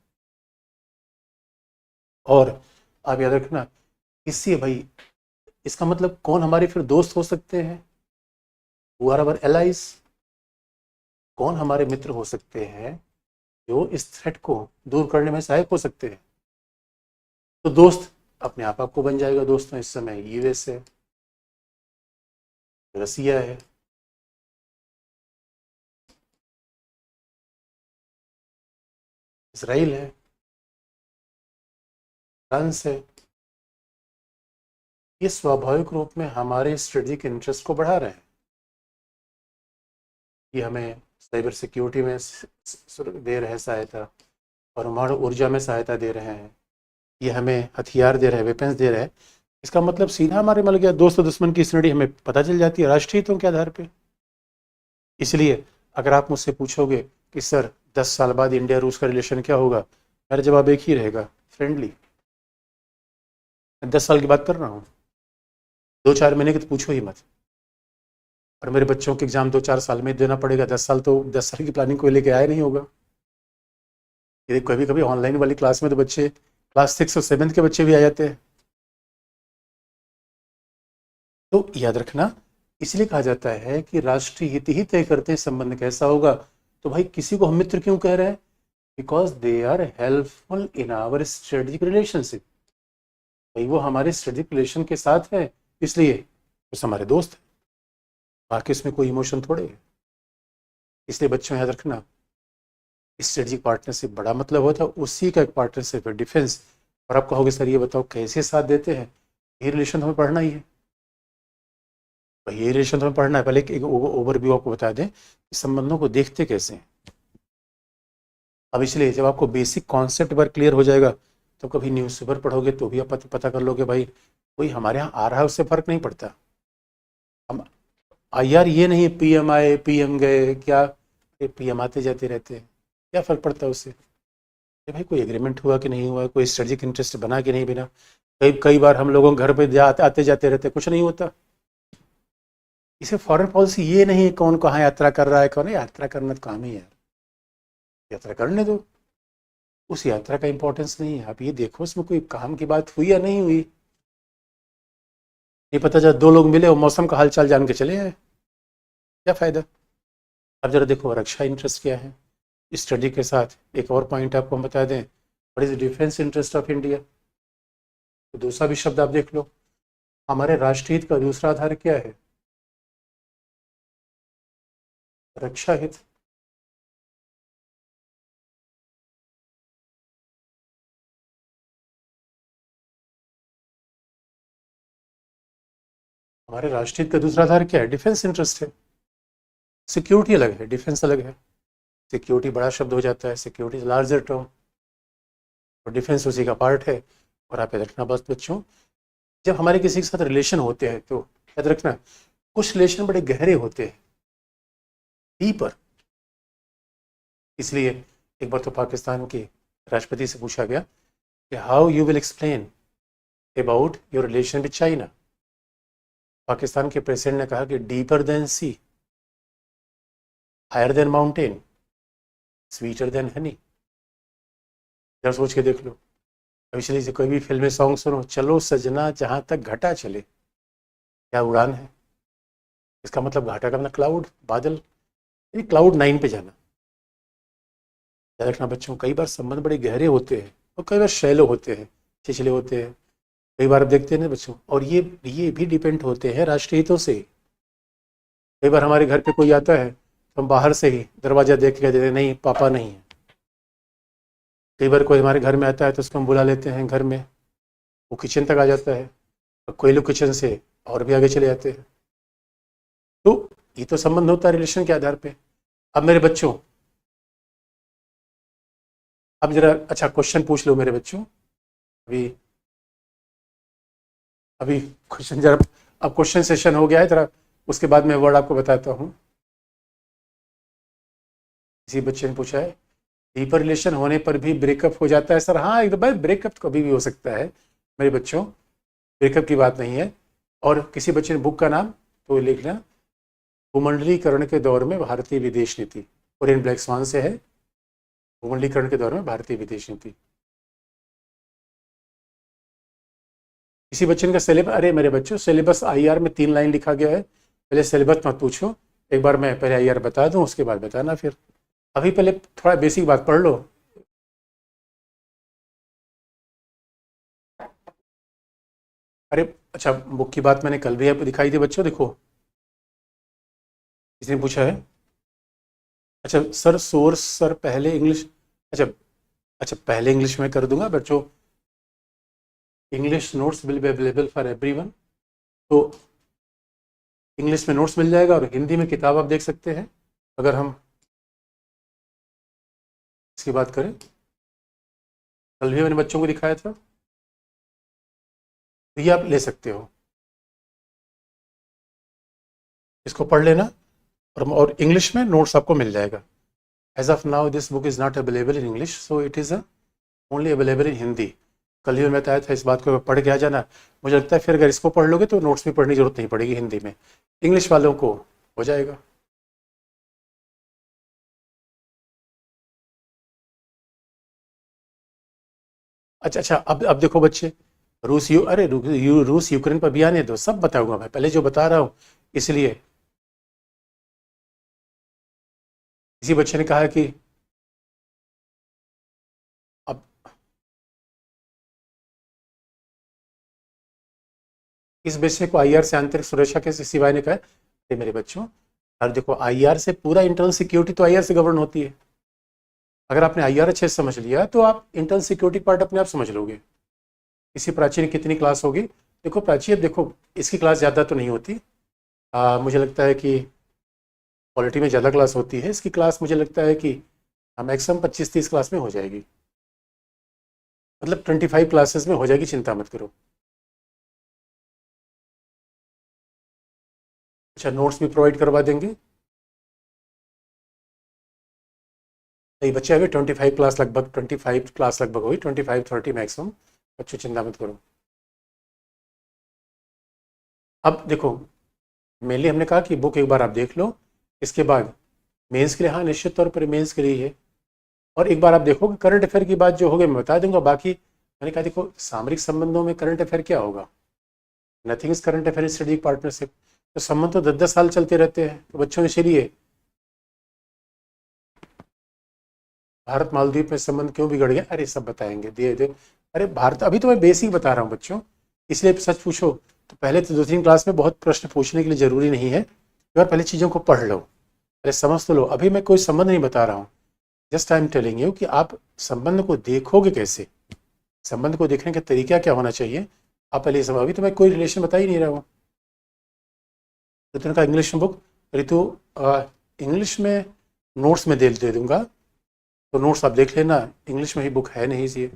Speaker 1: और आप याद रखना, इससे भाई इसका मतलब कौन हमारे फिर दोस्त हो सकते हैं, हु आर आवर एलाइज, कौन हमारे मित्र हो सकते हैं जो इस थ्रेट को दूर करने में सहायक हो सकते हैं। तो दोस्त अपने आप आपको बन जाएगा। दोस्तों इस समय यूएस है, रसिया है, इसराइल है, फ्रांस है। ये स्वाभाविक रूप में हमारे स्ट्रेटेजिक इंटरेस्ट को बढ़ा रहे हैं। ये हमें साइबर सिक्योरिटी में दे रहे हैं सहायता, परमाणु ऊर्जा में सहायता दे रहे हैं, ये हमें हथियार दे रहे हैं, वेपन्स दे रहे हैं। इसका मतलब सीधा हमारे मिल गया दोस्त दुश्मन की श्रेणी हमें पता चल जाती है राष्ट्रीय हितों के आधार पे। इसलिए अगर आप मुझसे पूछोगे कि सर 10 साल बाद इंडिया रूस का रिलेशन क्या होगा, मेरा जवाब एक ही रहेगा, फ्रेंडली। 10 साल की बात कर रहा हूँ, 2-4 महीने की तो पूछो ही मत। और मेरे बच्चों के एग्जाम 2-4 साल में देना पड़ेगा, 10 साल तो 10 साल की प्लानिंग कोई लेके आया नहीं होगा। ये कभी कभी ऑनलाइन वाली क्लास में तो बच्चे क्लास 6 और 7 के बच्चे भी आ जाते हैं। तो याद रखना, इसलिए कहा जाता है कि राष्ट्रीय हित ही तय करते हैं संबंध कैसा होगा। तो भाई किसी को हम मित्र क्यों कह रहे हैं? Because they are helpful in our strategic relationship. भाई वो हमारे स्ट्रेटेजिक रिलेशन के साथ है, इसलिए वो हमारे दोस्त है, बाकी इसमें कोई इमोशन थोड़े है। इसलिए बच्चों याद रखना, स्ट्रेटेजिक पार्टनरशिप बड़ा मतलब होता है, उसी का एक पार्टनरशिप है डिफेंस। और आप कहोगे सर ये बताओ कैसे साथ देते हैं? ये रिलेशन हमें पढ़ना ही है, ये रिलेशन हमें पढ़ना है। पहले एक ओवरव्यू आपको बता दें कि संबंधों को देखते कैसे हैं। अब इसलिए जब आपको बेसिक कॉन्सेप्ट पर क्लियर हो जाएगा तो कभी न्यूज़पेपर पढ़ोगे तो भी आप पता कर लोगे भाई कोई हमारे यहाँ आ रहा है, उससे फर्क नहीं पड़ता। हम यार ये नहीं पीएम आए पीएम गए, क्या पीएम आते जाते रहते हैं, क्या फर्क पड़ता है उससे? भाई कोई एग्रीमेंट हुआ कि नहीं हुआ, कोई स्ट्रेटेजिक इंटरेस्ट बना कि नहीं बना। कई कई बार हम लोगों घर पे आते जाते रहते, कुछ नहीं होता। इसे फॉरेन पॉलिसी ये नहीं कौन कहाँ यात्रा कर रहा है, कौन यात्रा करना तो काम ही है, यात्रा करने दो, उस यात्रा का इंपॉर्टेंस नहीं है। आप ये देखो उसमें कोई काम की बात हुई या नहीं हुई। नहीं पता चला 2 लोग मिले और मौसम का हाल चाल जान के चले आए, क्या फायदा? अब जरा देखो रक्षा इंटरेस्ट क्या है स्टडी के साथ। एक और पॉइंट आपको हम बता दें, what is defence interest of India. तो दूसरा भी शब्द आप देख लो, हमारे राष्ट्रीय हित का दूसरा आधार क्या है? रक्षा हित। हमारे राष्ट्रीय हित का दूसरा आधार क्या है? डिफेंस इंटरेस्ट है। सिक्योरिटी अलग है, डिफेंस अलग है। सिक्योरिटी बड़ा शब्द हो जाता है, सिक्योरिटी लार्जर टर्म, और डिफेंस उसी का पार्ट है। और आप याद रखना बस बच्चों, जब हमारे किसी के साथ रिलेशन होते हैं तो याद रखना कुछ रिलेशन बड़े गहरे होते हैं, डीपर। इसलिए एक बार तो पाकिस्तान के राष्ट्रपति से पूछा गया कि how you will explain about your relation with China. Pakistan के प्रेसिडेंट ने कहा कि deeper than sea, higher than mountain, sweeter than honey. जरा सोच के देख लो। अब इसलिए से कोई भी फिल्मी सॉन्ग सुनो, चलो सजना जहाँ तक घटा चले, क्या उड़ान है। इसका मतलब घाटा का मतलब क्लाउड, बादल, क्लाउड 9 पे जाना। याद रखना बच्चों, कई बार संबंध बड़े गहरे होते हैं और कई बार शैलो होते हैं, छिछले होते हैं। कई बार आप देखते हैं ना बच्चों, और ये भी डिपेंड होते हैं राष्ट्रीय हितों से। कई बार हमारे घर पे कोई आता है तो हम बाहर से ही दरवाजा देख के कह देते हैं नहीं पापा नहीं है। कई बार कोई हमारे घर में आता है तो उसको हम बुला लेते हैं घर में, वो किचन तक आ जाता है, और कोई लोग किचन से और भी आगे चले जाते हैं। तो ये तो संबंध होता है रिलेशन के आधार पे। अब मेरे बच्चों, अब जरा अच्छा क्वेश्चन पूछ लो मेरे बच्चों। अभी अभी क्वेश्चन जरा, अब क्वेश्चन सेशन हो गया है, जरा उसके बाद मैं वर्ड आपको बताता हूँ। किसी बच्चे ने पूछा है डीपर रिलेशन होने पर भी ब्रेकअप हो जाता है सर? हाँ एकदम भाई, ब्रेकअप कभी भी हो सकता है मेरे बच्चों, ब्रेकअप की बात नहीं है। और किसी बच्चे ने बुक का नाम तो लिखना, भूमंडलीकरण के दौर में भारतीय विदेश नीति, ओरियन ब्लैक स्वान से है, भूमंडलीकरण के दौर में भारतीय विदेश नीति। किसी बच्चे का सिलेबस, अरे मेरे बच्चों सिलेबस आईआर में 3 लाइन लिखा गया है, पहले सिलेबस मत पूछो, एक बार मैं पहले आईआर बता दूं उसके बाद बताना। फिर अभी पहले थोड़ा बेसिक बात पढ़ लो। अरे अच्छा, बुक की बात मैंने कल भी आपको दिखाई थी बच्चों, देखो किसने पूछा है। अच्छा सर, सोर्स सर पहले इंग्लिश। अच्छा, अच्छा पहले इंग्लिश में कर दूंगा बच्चों। English notes will be available for everyone. तो इंग्लिश में नोट्स मिल जाएगा और हिंदी में किताब आप देख सकते हैं। अगर हम इसकी बात करें, कल भी मैंने बच्चों को दिखाया था, तो ये आप ले सकते हो, इसको पढ़ लेना। और इंग्लिश में नोट्स आपको मिल जाएगा। As of now this book is not available in English, so it is only available in Hindi. कल ही मैं बताया था इस बात को, पढ़ के आ जाना। मुझे लगता है फिर अगर इसको पढ़ लोगे तो नोट्स भी पढ़ने की जरूरत नहीं पड़ेगी हिंदी में, इंग्लिश वालों को हो जाएगा। अच्छा अच्छा, अब देखो बच्चे, रूस यू अरे रूस यूक्रेन पर भी आने दो, सब बताऊंगा मैं, पहले जो बता रहा हूँ। इसलिए किसी बच्चे ने कहा कि अब इस विषय को आईआर से आंतरिक सुरक्षा के सिवाय ने कहा है, "अरे मेरे बच्चों, और देखो आईआर से पूरा इंटरनल सिक्योरिटी तो आईआर से गवर्न होती है। अगर आपने आईआर अच्छे से समझ लिया तो आप इंटरनल सिक्योरिटी पार्ट अपने आप समझ लोगे। इसी प्राची की कितनी क्लास होगी, देखो प्राची, अब देखो इसकी क्लास ज़्यादा तो नहीं होती। मुझे लगता है कि पॉलिटी में ज़्यादा क्लास होती है, इसकी क्लास मुझे लगता है कि मैक्सिमम 25-30 क्लास में हो जाएगी, मतलब 25 क्लासेस में हो जाएगी, चिंता मत करो। अच्छा, नोट्स भी प्रोवाइड करवा देंगे। नहीं बच्चे, अभी 25 क्लास लगभग होगी, 25-30 मैक्सिमम। बच्चों चिंता मत करो। अब देखो, मेनली हमने कहा कि बुक एक बार आप देख लो, इसके बाद मेंस के लिए, हाँ निश्चित तौर पर मेंस के लिए है। और एक बार आप देखोगे करंट अफेयर की बात जो होगी मैं बता दूंगा। बाकी मैंने कहा देखो, सामरिक संबंधों में करंट अफेयर क्या होगा, nothing is current affair in strategic partnership. तो संबंध तो 10-10 साल चलते रहते हैं, तो बच्चों के लिए भारत मालदीव में संबंध क्यों बिगड़ गया, अरे सब बताएंगे धीरे धीरे। अरे भारत, अभी तो मैं बेसिक बता रहा हूँ बच्चों, इसलिए सच पूछो तो पहले तो 2-3 क्लास में बहुत प्रश्न पूछने के लिए जरूरी नहीं है। एक बार पहले चीज़ों को पढ़ लो, पहले समझ तो लो। अभी मैं कोई संबंध नहीं बता रहा हूँ, just I am telling you कि आप संबंध को देखोगे कैसे, संबंध को देखने का तरीका क्या होना चाहिए, आप पहले ये समझो। अभी तो मैं कोई रिलेशन बता ही नहीं रहा हूँ। ऋतु ने कहा इंग्लिश में बुक, ऋतु इंग्लिश में नोट्स में दे दूंगा, तो नोट्स आप देख लेना, इंग्लिश में ही बुक है नहीं ये।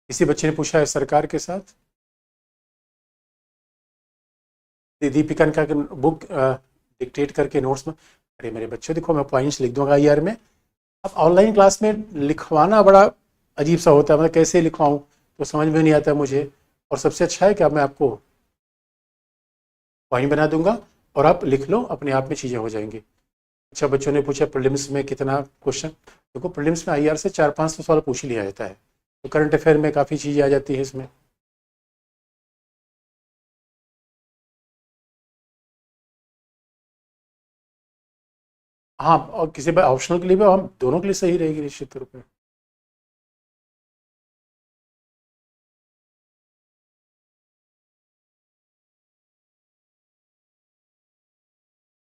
Speaker 1: किसी बच्चे ने पूछा है सरकार के साथ, दीपिका ने कहा बुक डिक्टेट करके नोट्स में। अरे मेरे बच्चों देखो, मैं पॉइंट्स लिख दूंगा यार में। अब ऑनलाइन क्लास में लिखवाना बड़ा अजीब सा होता है, मतलब कैसे लिखवाऊँ तो समझ में नहीं आता मुझे। और सबसे अच्छा है कि अब मैं आपको पॉइंट बना दूंगा और आप लिख लो, अपने आप में चीज़ें हो जाएंगी। अच्छा, बच्चों ने पूछा प्रीलिम्स में कितना क्वेश्चन, देखो प्रीलिम्स में आईआर से 4-5 सवाल पूछ ही लिया जाता है, तो करंट अफेयर में काफ़ी चीज़ें आ जाती है इसमें। हाँ, और किसी बार ऑप्शनल के लिए भी हम दोनों के लिए सही रहेगी निश्चित तौर पर।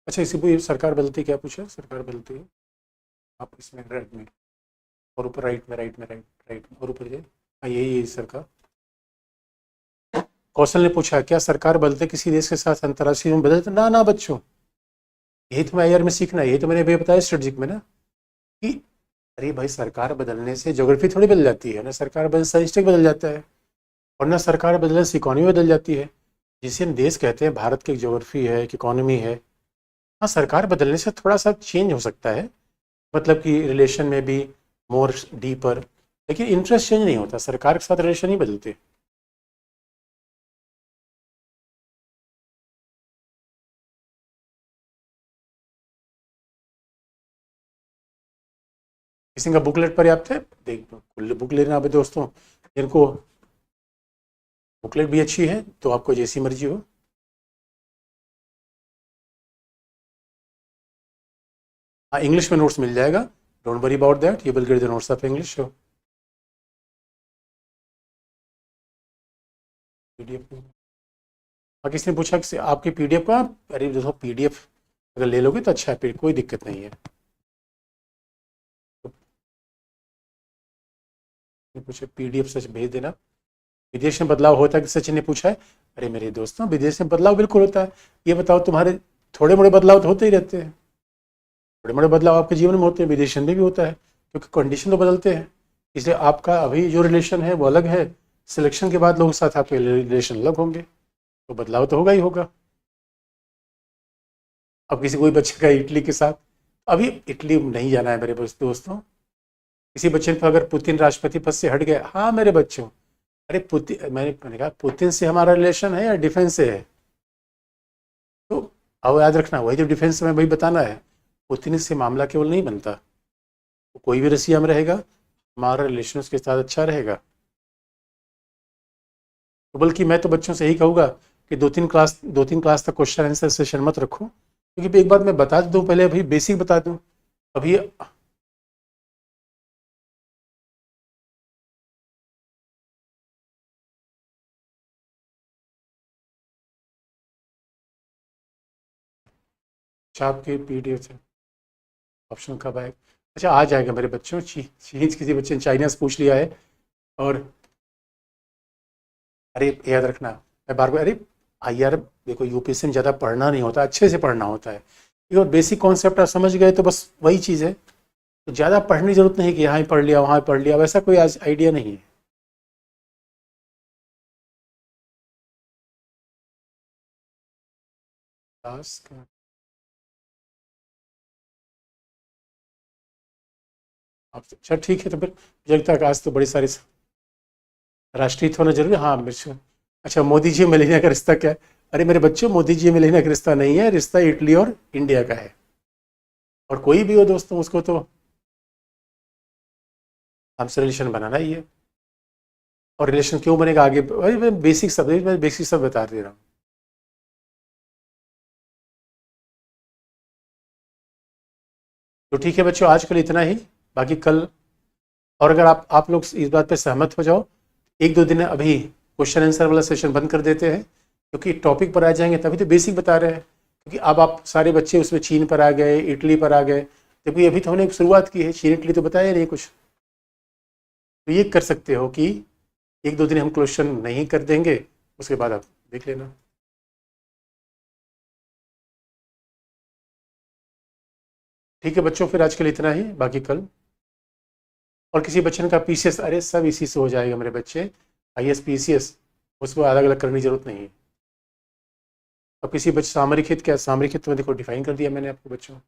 Speaker 1: अच्छा, इसी पर सरकार बदलती क्या पूछा, सरकार बदलती है आप इसमें राइट में, और ऊपर राइट में, राइट में और ऊपर जाए। हाँ यही सरकार। कौशल ने पूछा क्या सरकार बदलते किसी देश के साथ अंतर्राष्ट्रीय में बदलते, ना ना बच्चों, यही तो मैं आईआर में सीखना है, यही तो मैंने अभी बताया स्ट्रेटजिक में ना, कि अरे भाई सरकार बदलने से ज्योग्राफी थोड़ी बदल जाती है ना, सरकार बदल स्टैटिस्टिक बदल जाता है, और ना सरकार बदलने से इकोनॉमी बदल जाती है। जिसे हम देश कहते हैं, भारत की ज्योग्राफी है, एक इकोनॉमी है। हाँ सरकार बदलने से थोड़ा सा चेंज हो सकता है, मतलब कि रिलेशन में भी मोर डीपर, लेकिन इंटरेस्ट चेंज नहीं होता, सरकार के साथ रिलेशन ही बदलते। किसी का बुकलेट पर्याप्त है, देख बुक लेना अभी दोस्तों, जिनको बुकलेट भी अच्छी है तो आपको जैसी मर्जी हो। हाँ इंग्लिश में नोट्स मिल जाएगा, don't worry about that, you will get the notes of English. PDF और किसी ने पूछा कि आपकी PDF का, अरे देखो PDF अगर ले लोगे तो अच्छा है, फिर कोई दिक्कत नहीं है। तो पूछे PDF सच भेज देना। विदेश में बदलाव होता है कि सचिन ने पूछा है। अरे मेरे दोस्तों, विदेश में बदलाव बिल्कुल होता है। ये बताओ, तुम्हारे थोड़े मोड़े बदलाव तो होते ही रहते हैं, थोड़े मोड़े बदलाव आपके जीवन में होते हैं, विदेश में भी होता है, क्योंकि कंडीशन तो बदलते हैं। इसलिए आपका अभी जो रिलेशन है वो अलग है, सिलेक्शन के बाद लोगों के साथ आपके रिलेशन अलग होंगे, तो बदलाव तो होगा ही होगा। अब किसी कोई बच्चे का इटली के साथ, अभी इटली नहीं जाना है मेरे दोस्तों। किसी बच्चे को अगर पुतिन राष्ट्रपति पद से हट गए, हाँ मेरे बच्चों, अरे पुतिन, मैंने कहा पुतिन से हमारा रिलेशन है या डिफेंस से है? तो अब याद रखना, वही जो डिफेंस में वही बताना है, पुतिन से मामला केवल नहीं बनता। तो कोई भी रसिया में रहेगा, हमारा रिलेशन उसके साथ अच्छा रहेगा। तो बल्कि मैं तो बच्चों से यही कहूँगा कि 2-3 क्लास तक क्वेश्चन आंसर सेशन मत रखो, क्योंकि एक बात मैं बता दूँ पहले, अभी बेसिक बता दूँ अभी। अच्छा, आपके PDF से ऑप्शन कब आएगा? अच्छा, आ जाएगा मेरे बच्चों। चीज किसी बच्चे ने चाइना से पूछ लिया है। और अरे याद रखना, मैं बार बार, अरे IR देखो, यूपीएससी में ज़्यादा पढ़ना नहीं होता, अच्छे से पढ़ना होता है। ये और बेसिक कॉन्सेप्ट आप समझ गए तो बस वही चीज़ है। तो ज़्यादा पढ़ने की जरूरत नहीं कि यहाँ ही पढ़ लिया वहाँ पढ़ लिया, वैसा कोई आज आइडिया नहीं है। टास्क, अच्छा ठीक है, तो फिर मुझे लगता है कि आज तो बड़ी सारी राष्ट्रीय होना जरूरी है। हाँ अच्छा, मोदी जी मेलेनिया का रिश्ता क्या है? अरे मेरे बच्चों, मोदी जी मेलेनिया का रिश्ता नहीं है, रिश्ता इटली और इंडिया का है। और कोई भी हो दोस्तों, उसको तो हमसे रिलेशन बनाना ही है। और रिलेशन क्यों बनेगा आगे, अरे मैं बेसिक सब बता दे रहा हूँ। तो ठीक है बच्चों, आज के लिए इतना ही। बाकी कल, और अगर आप लोग इस बात पे सहमत हो जाओ, 1-2 दिन अभी क्वेश्चन आंसर वाला सेशन बंद कर देते हैं, क्योंकि टॉपिक पर आ जाएंगे तभी तो बेसिक बता रहे हैं। क्योंकि अब आप सारे बच्चे उसमें चीन पर आ गए, इटली पर आ गए, जबकि अभी तो हमने एक शुरुआत की है, चीन इटली तो बताया नहीं कुछ। तो ये कर सकते हो कि 1-2 दिन हम क्वेश्चन नहीं कर देंगे, उसके बाद आप देख लेना। ठीक है बच्चों, फिर आज के लिए इतना ही, बाकी कल। और किसी बच्चे का PCS, अरे सब इसी से हो जाएगा मेरे बच्चे, IS PCS, उसको अलग अलग करने की जरूरत नहीं है। अब किसी बच्चे सामरिक हित, क्या सामरिक हित तो देखो डिफाइन कर दिया मैंने आपको बच्चों।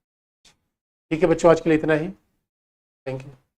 Speaker 1: ठीक है बच्चों, आज के लिए इतना ही। Thank you.